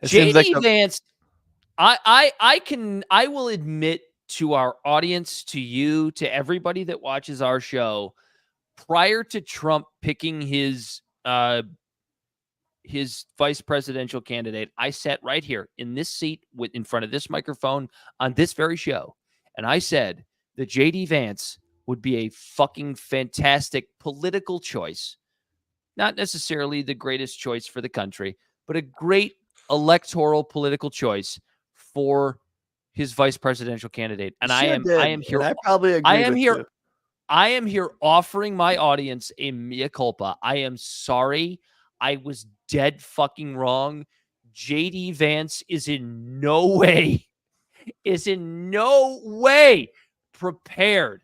JD Vance. I will admit to our audience, to you, to everybody that watches our show, prior to Trump picking his vice presidential candidate, I sat right here in this seat in front of this microphone on this very show. And I said that JD Vance would be a fucking fantastic political choice. Not necessarily the greatest choice for the country, but a great electoral political choice for his vice presidential candidate. And I am here. I probably agree. I am here offering my audience a mea culpa. I am sorry. I was dead fucking wrong. JD Vance is in no way prepared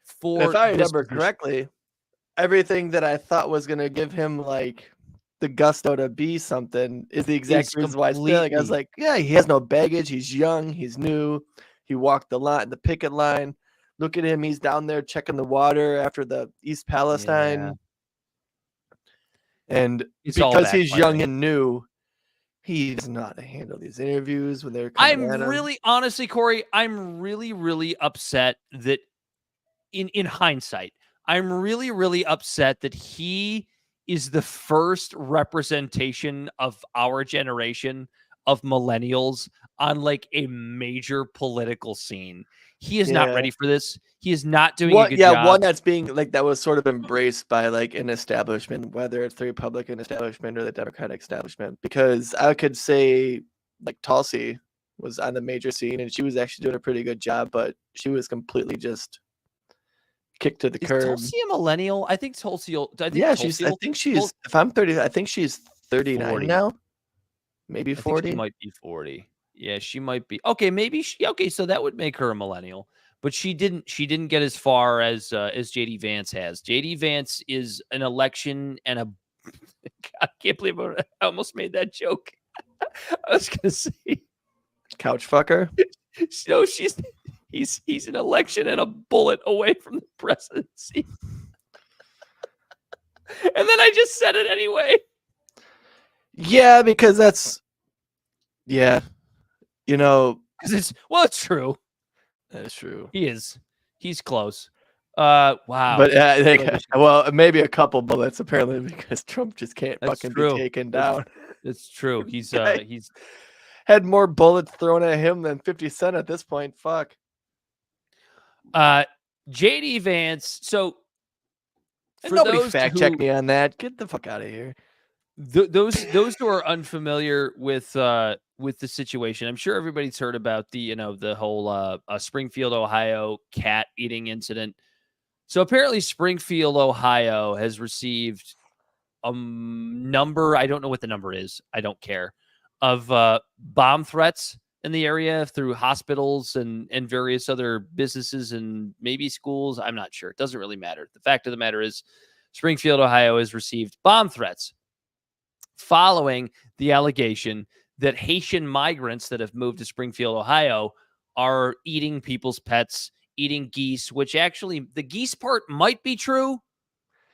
for. If I remember correctly, everything that I thought was going to give him like the gusto to be something is the exact reason why I was like, yeah, he has no baggage. He's young. He's new. He walked the picket line. Look at him. He's down there checking the water after the East Palestine. Yeah. And because he's young and new, he doesn't know how to handle these interviews when they're coming at him. Really, honestly, Corey, I'm really, really upset that in hindsight, I'm really, really upset that he is the first representation of our generation of millennials on like a major political scene. He is not ready for this. He is not doing a good job. One that's being like that was sort of embraced by like an establishment, whether it's the Republican establishment or the Democratic establishment. Because I could say like Tulsi was on the major scene and she was actually doing a pretty good job, but she was completely just kicked to the curb. Tulsi a millennial? I think Tulsi. I think she's. If I'm 30, I think she's 39 40. Now. Maybe 40. She might be 40. Yeah, she might be. Okay, maybe she. Okay, so that would make her a millennial. But she didn't get as far as JD Vance has. JD Vance is an election and a. I can't believe I almost made that joke. I was gonna say couch fucker. No, he's an election and a bullet away from the presidency. And then I just said it anyway. Yeah, because that's you know, because it's true. That is true. He's close. Wow. But well, maybe a couple bullets apparently because Trump just can't fucking be taken down. It's true. He's had more bullets thrown at him than 50 Cent at this point. Fuck. JD Vance. So for nobody fact check me on that. Get the fuck out of here. Those who are unfamiliar with the situation, I'm sure everybody's heard about the whole Springfield, Ohio cat eating incident. So apparently Springfield, Ohio has received a number, I don't know what the number is, I don't care, of bomb threats in the area through hospitals and various other businesses and maybe schools. I'm not sure. It doesn't really matter. The fact of the matter is Springfield, Ohio has received bomb threats following the allegation that Haitian migrants that have moved to Springfield, Ohio are eating people's pets, eating geese, which actually the geese part might be true.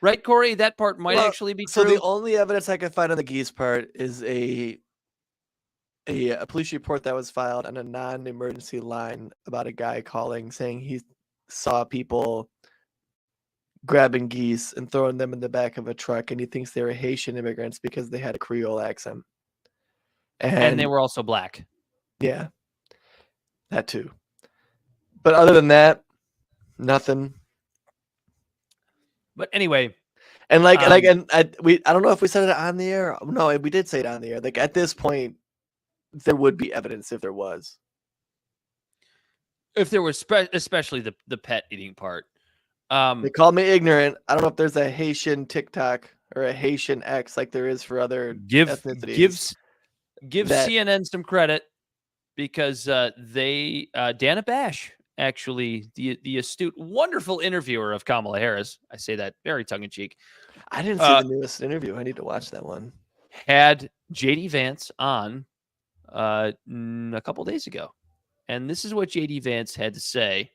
Right, Corey? That part might actually be true. So the only evidence I could find on the geese part is a police report that was filed on a non-emergency line about a guy calling saying he saw people grabbing geese and throwing them in the back of a truck, and he thinks they were Haitian immigrants because they had a Creole accent. And they were also black. Yeah, that too. But other than that, nothing. But anyway, and I don't know if we said it on the air. No, we did say it on the air. Like at this point, there would be evidence if there was. If there was, especially the pet eating part. They called me ignorant. I don't know if there's a Haitian TikTok or a Haitian X like there is for other ethnicities. Give CNN some credit because Dana Bash, actually, the astute, wonderful interviewer of Kamala Harris. I say that very tongue-in-cheek. I didn't see the newest interview. I need to watch that one. Had JD Vance on a couple days ago. And this is what JD Vance had to say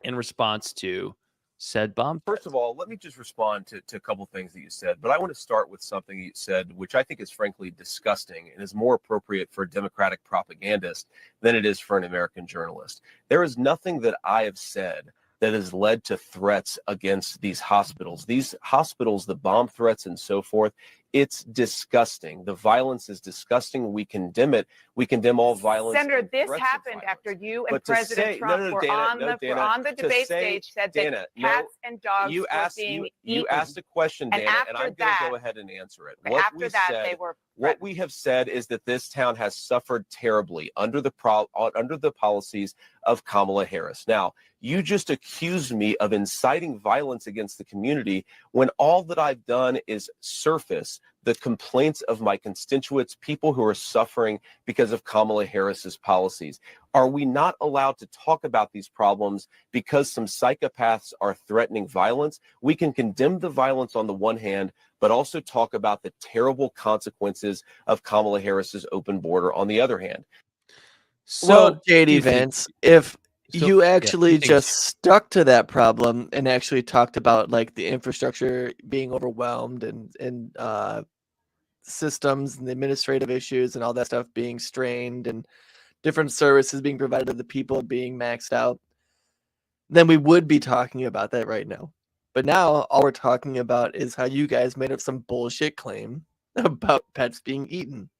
in response to said bomb. First of all, let me just respond to a couple things that you said, but I want to start with something you said, which I think is frankly disgusting and is more appropriate for a Democratic propagandist than it is for an American journalist. There is nothing that I have said that has led to threats against these hospitals. These hospitals, the bomb threats and so forth, it's disgusting. The violence is disgusting. We condemn it. We condemn all violence. Senator, this happened after you and President Trump were on the debate stage, said that cats and dogs were being eaten. You asked a question, Dana, and I'm going to go ahead and answer it. What we have said is that this town has suffered terribly under the policies of Kamala Harris. Now, you just accused me of inciting violence against the community when all that I've done is surface the complaints of my constituents, people who are suffering because of Kamala Harris's policies. Are we not allowed to talk about these problems because some psychopaths are threatening violence? We can condemn the violence on the one hand, but also talk about the terrible consequences of Kamala Harris's open border on the other hand. So, JD Vance, if you actually just stuck to that problem and actually talked about like the infrastructure being overwhelmed and systems and the administrative issues and all that stuff being strained and different services being provided to the people being maxed out, then we would be talking about that right now. But now all we're talking about is how you guys made up some bullshit claim about pets being eaten.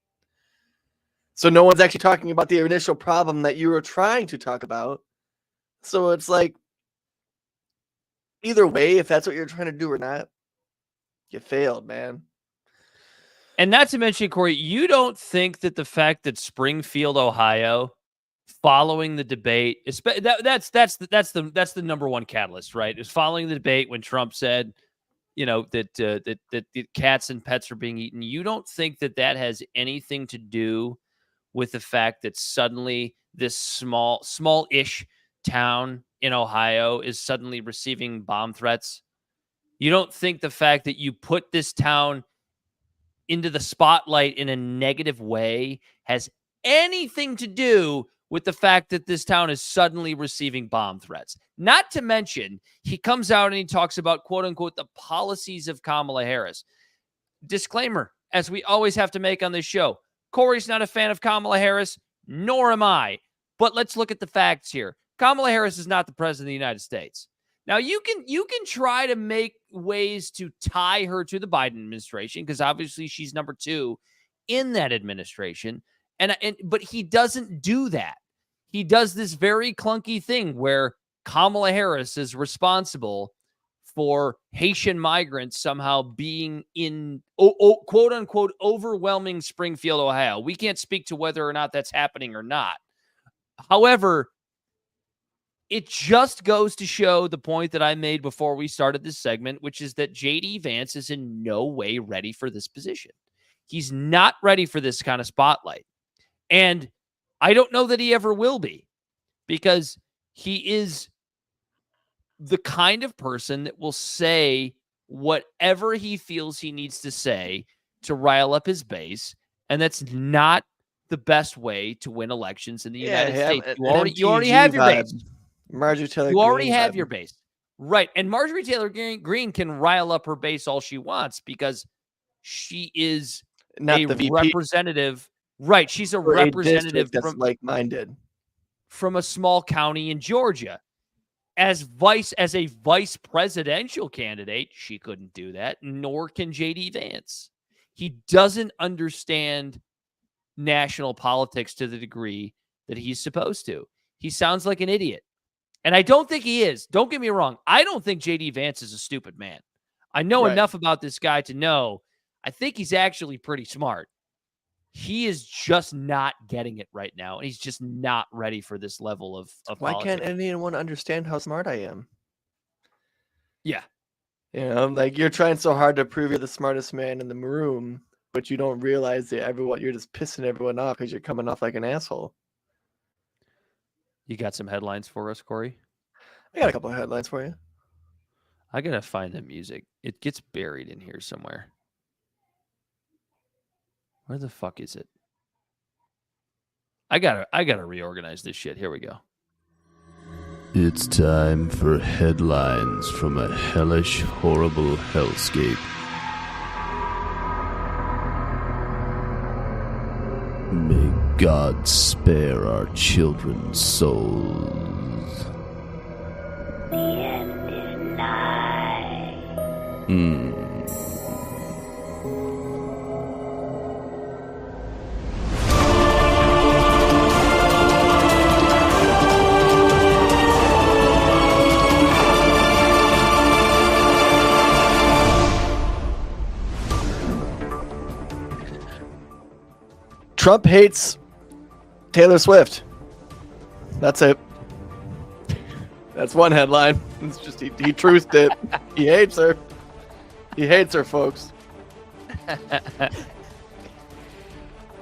So no one's actually talking about the initial problem that you were trying to talk about. So it's like, either way, if that's what you're trying to do or not, you failed, man. And not to mention, Corey, you don't think that the fact that Springfield, Ohio, following the debate, that's the number one catalyst, right? Is following the debate when Trump said, that cats and pets are being eaten. You don't think that has anything to do with the fact that suddenly this small-ish town in Ohio is suddenly receiving bomb threats? You don't think the fact that you put this town into the spotlight in a negative way has anything to do with the fact that this town is suddenly receiving bomb threats? Not to mention, he comes out and he talks about, quote unquote, the policies of Kamala Harris. Disclaimer, as we always have to make on this show, Corey's not a fan of Kamala Harris, nor am I. But let's look at the facts here. Kamala Harris is not the president of the United States. Now, you can try to make ways to tie her to the Biden administration, because obviously she's number 2 in that administration. But he doesn't do that. He does this very clunky thing where Kamala Harris is responsible for Haitian migrants somehow being in, quote unquote, overwhelming Springfield, Ohio. We can't speak to whether or not that's happening or not. However, it just goes to show the point that I made before we started this segment, which is that J.D. Vance is in no way ready for this position. He's not ready for this kind of spotlight. And I don't know that he ever will be, because he is the kind of person that will say whatever he feels he needs to say to rile up his base. And that's not the best way to win elections in the United States. You already have your base. Marjorie Taylor Greene. You already have your base. Right. And Marjorie Taylor Greene can rile up her base all she wants, because she is not a the representative. Right. She's a representative that's like-minded from a small county in Georgia. As a vice presidential candidate, she couldn't do that, nor can J.D. Vance. He doesn't understand national politics to the degree that he's supposed to. He sounds like an idiot. And I don't think he is. Don't get me wrong. I don't think J.D. Vance is a stupid man. I know enough about this guy to know I think he's actually pretty smart. He is just not getting it right now. And he's just not ready for this level of Why politics. can't anyone understand how smart I am? Yeah. Like, you're trying so hard to prove you're the smartest man in the room, but you don't realize that you're just pissing everyone off because you're coming off like an asshole. You got some headlines for us, Corey? I got a couple of headlines for you. I gotta find the music. It gets buried in here somewhere. Where the fuck is it? I gotta reorganize this shit. Here we go. It's time for headlines from a hellish, horrible hellscape. May God spare our children's souls. The end is nigh. Trump hates Taylor Swift. That's it. That's one headline. It's just he truthed it. He hates her. He hates her, folks.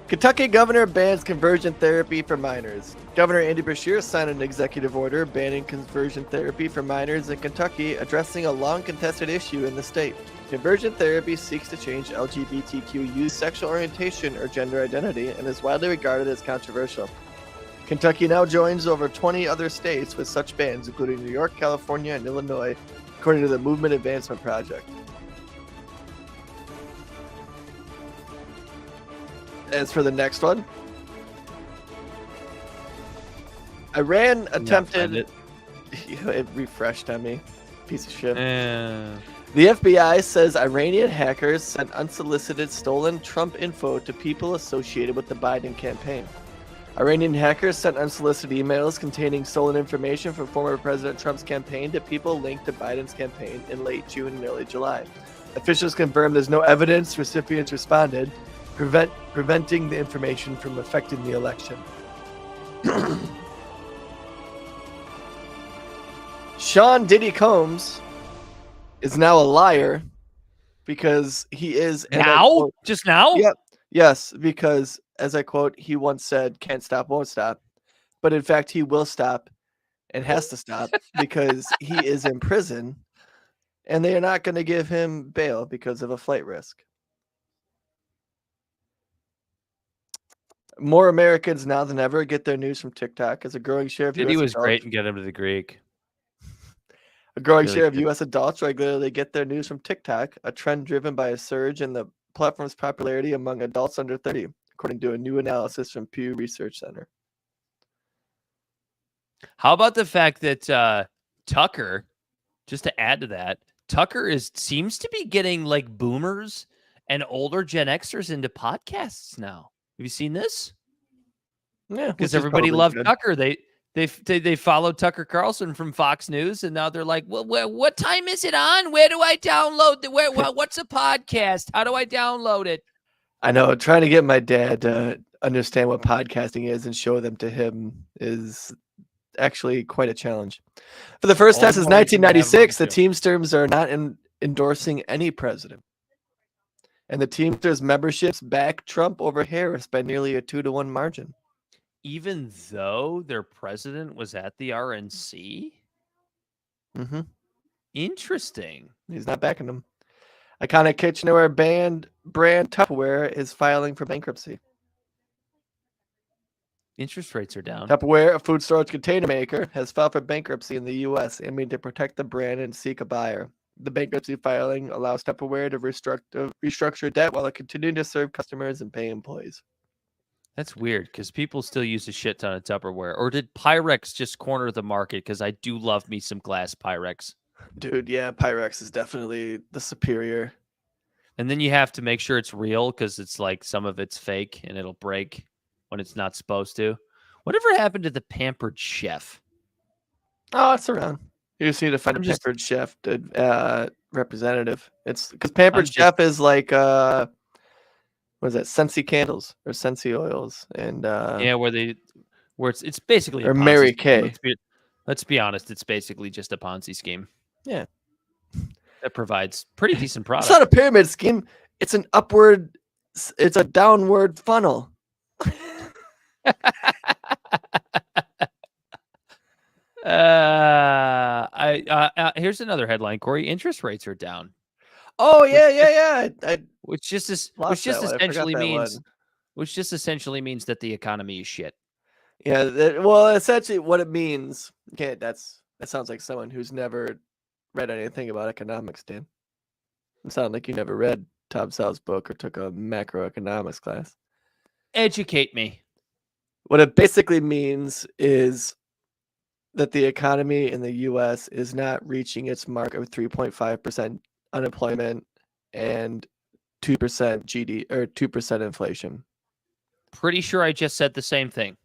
Kentucky governor bans conversion therapy for minors. Governor Andy Beshear signed an executive order banning conversion therapy for minors in Kentucky, addressing a long-contested issue in the state. Conversion therapy seeks to change LGBTQ youth sexual orientation or gender identity and is widely regarded as controversial. Kentucky now joins over 20 other states with such bans, including New York, California, and Illinois, according to the Movement Advancement Project. As for the next one, Iran attempted... It refreshed on me. piece of shit. Yeah. The FBI says Iranian hackers sent unsolicited stolen Trump info to people associated with the Biden campaign. Iranian hackers sent unsolicited emails containing stolen information from former President Trump's campaign to people linked to Biden's campaign in late June and early July. Officials confirmed there's no evidence recipients responded, preventing the information from affecting the election. Sean Diddy Combs is now a liar because he is now? Just now? Yep. Yes, because as I quote, he once said, "Can't stop, won't stop," but in fact, he will stop and has to stop because he is in prison, and they are not going to give him bail because of a flight risk. More Americans now than ever get their news from TikTok as a growing share of Diddy was great and get him to the Greek. A growing share of U.S. adults regularly get their news from TikTok, a trend driven by a surge in the platform's popularity among adults under 30, according to a new analysis from Pew Research Center. How about the fact that Tucker, just to add to that, Tucker seems to be getting like boomers and older Gen Xers into podcasts now. Have you seen this? Yeah, because everybody loved Tucker. They followed Tucker Carlson from Fox News, and now they're like, "Well, what time is it on? Where do I download what's a podcast? How do I download it?" I know. Trying to get my dad to understand what podcasting is and show them to him is actually quite a challenge. For the first time since 1996, the Teamsters are not endorsing any president. And the Teamsters memberships back Trump over Harris by nearly a 2-to-1 margin. Even though their president was at the RNC? Mm-hmm. Interesting. He's not backing them. Iconic kitchenware brand Tupperware is filing for bankruptcy. Interest rates are down. Tupperware, a food storage container maker, has filed for bankruptcy in the U.S., aiming to protect the brand and seek a buyer. The bankruptcy filing allows Tupperware to restructure debt while it continuing to serve customers and pay employees. That's weird because people still use a shit ton of Tupperware. Or did Pyrex just corner the market? Because I do love me some glass Pyrex. Dude, yeah, Pyrex is definitely the superior. And then you have to make sure it's real because it's like some of it's fake and it'll break when it's not supposed to. Whatever happened to the Pampered Chef? Oh, it's around. You just need to find a Pampered Chef representative. It's because Pampered Chef is like what is that? Scentsy candles or Scentsy oils, and yeah, where it's basically or Mary Kay. Let's be honest, it's basically just a Ponzi scheme. Yeah, that provides pretty decent product. It's not a pyramid scheme. It's an upward. It's a downward funnel. Here's another headline, Corey. Interest rates are down. Oh yeah. Which just essentially means that the economy is shit. Yeah, well, essentially what it means. Okay, that sounds like someone who's never read anything about economics, Dan. It sounds like you never read Tom Selle's book or took a macroeconomics class. Educate me. What it basically means is that the economy in the U.S. is not reaching its mark of 3.5% unemployment and 2% GDP or 2% inflation. Pretty sure I just said the same thing.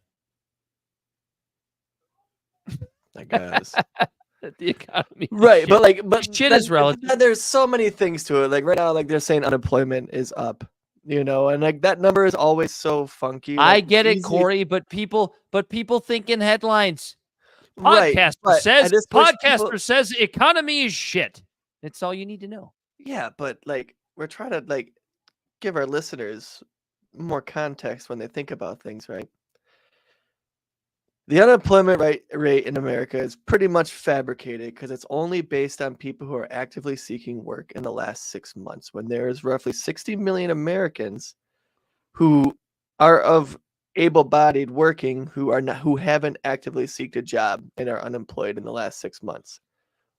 I guess. The economy, right? But shit is relative. There's so many things to it. Like right now, like they're saying unemployment is up. You know, and like that number is always so funky. Like, I get it, Corey, but people think in headlines. Podcaster says the economy is shit. That's all you need to know. Yeah, but like we're trying to like give our listeners more context when they think about things, right? The unemployment rate in America is pretty much fabricated because it's only based on people who are actively seeking work in the last 6 months, when there is roughly 60 million Americans who are of able-bodied working who haven't actively sought a job and are unemployed in the last 6 months.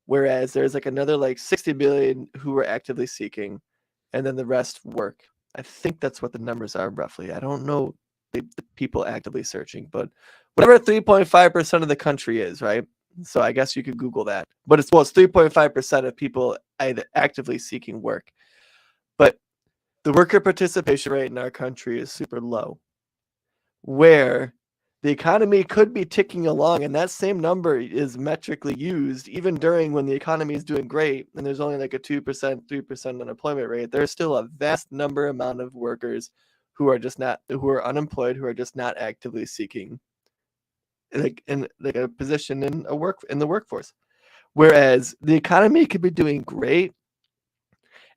Whereas there's like another like 60 million who are actively seeking, and then the rest work. I think that's what the numbers are roughly. I don't know the people actively searching, but whatever 3.5% of the country is, right? So I guess you could Google that. But it's 3.5% of people either actively seeking work. But the worker participation rate in our country is super low, where the economy could be ticking along, and that same number is metrically used even during when the economy is doing great and there's only like a 2%, 3% unemployment rate. There's still a vast amount of workers who are unemployed, who are just not actively seeking a position in the workforce. Whereas the economy could be doing great,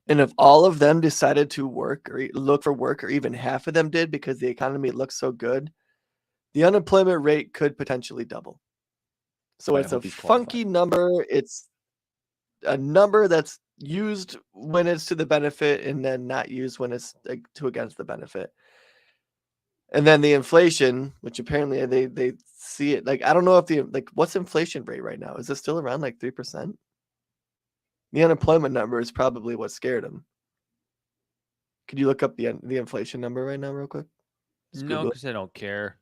and if all of them decided to work or look for work, or even half of them did because the economy looks so good, the unemployment rate could potentially double. So it's a funky number. It's a number that's used when it's to the benefit and then not used when it's against the benefit. And then the inflation, which apparently they see it like, I don't know if what's inflation rate right now? Is it still around like 3%? The unemployment number is probably what scared them. Could you look up the inflation number right now real quick? No, because I don't care.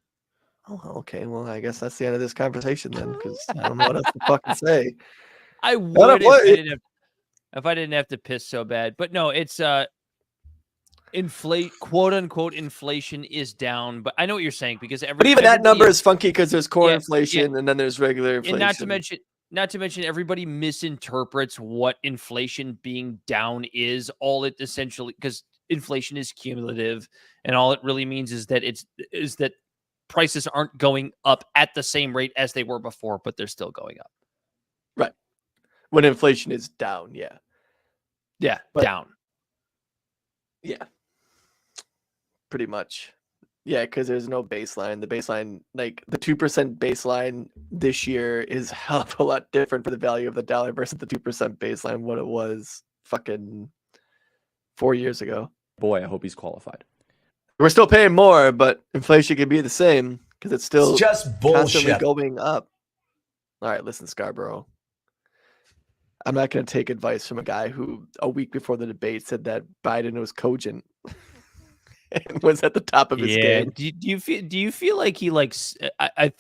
Oh, okay. Well, I guess that's the end of this conversation then, because I don't know what else to fucking say. I would if I didn't have to piss so bad. But no, it's quote unquote inflation is down. But I know what you're saying, because but even that number is funky because there's core inflation and then there's regular inflation. And not to mention everybody misinterprets what inflation being down is. All it essentially, because inflation is cumulative, and all it really means is that prices aren't going up at the same rate as they were before, but they're still going up. Right. When inflation is down, yeah. Yeah, down. Yeah. Pretty much. Yeah, because there's no baseline. The baseline, like the 2% baseline this year is a hell of a lot different for the value of the dollar versus the 2% baseline, what it was fucking 4 years ago. Boy, I hope he's qualified. We're still paying more, but inflation could be the same because it's still just bullshit constantly going up. All right, listen, Scarborough. I'm not going to take advice from a guy who a week before the debate said that Biden was cogent and was at the top of his game. Do you feel like he likes? I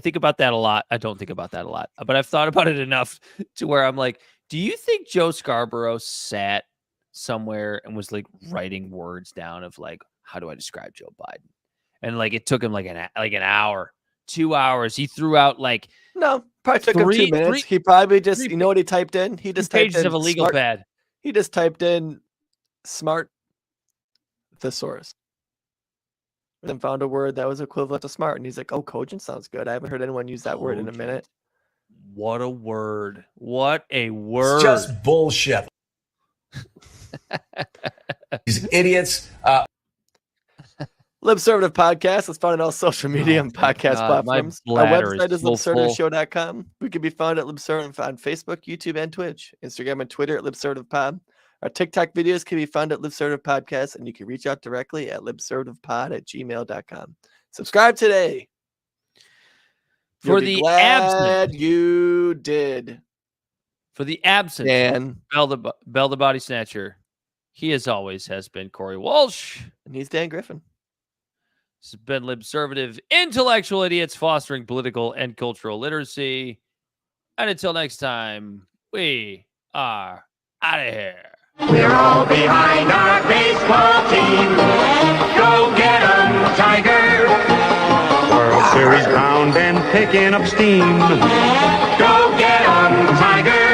think about that a lot. I don't think about that a lot, but I've thought about it enough to where I'm like, do you think Joe Scarborough sat somewhere and was like writing words down of like, how do I describe Joe Biden? And like it took him like an hour, 2 hours. He threw out like probably took him 2 minutes. He probably just you know what he typed in? He just typed pages in of a legal pad. He just typed in smart thesaurus. And then found a word that was equivalent to smart. And he's like, oh, cogent sounds good. I haven't heard anyone use that word in a minute. What a word. What a word. It's just bullshit. These idiots. Libservative Podcast is found on all social media and podcast platforms. Our website is libservativeshow.com. We can be found at Libservative on Facebook, YouTube, and Twitch. Instagram and Twitter at libservativepod. Our TikTok videos can be found at Libservative Podcast, and you can reach out directly at libservativepod@gmail.com. Subscribe today. For the absent, you did. For the absent, Dan Bell the Bodysnatcher. He as always has been Corey Walsh, and he's Dan Griffin. This has been Libservative, intellectual idiots fostering political and cultural literacy. And until next time, we are out of here. We're all behind our baseball team. Go get 'em, Tiger. World Series bound and picking up steam. Go get 'em, Tiger.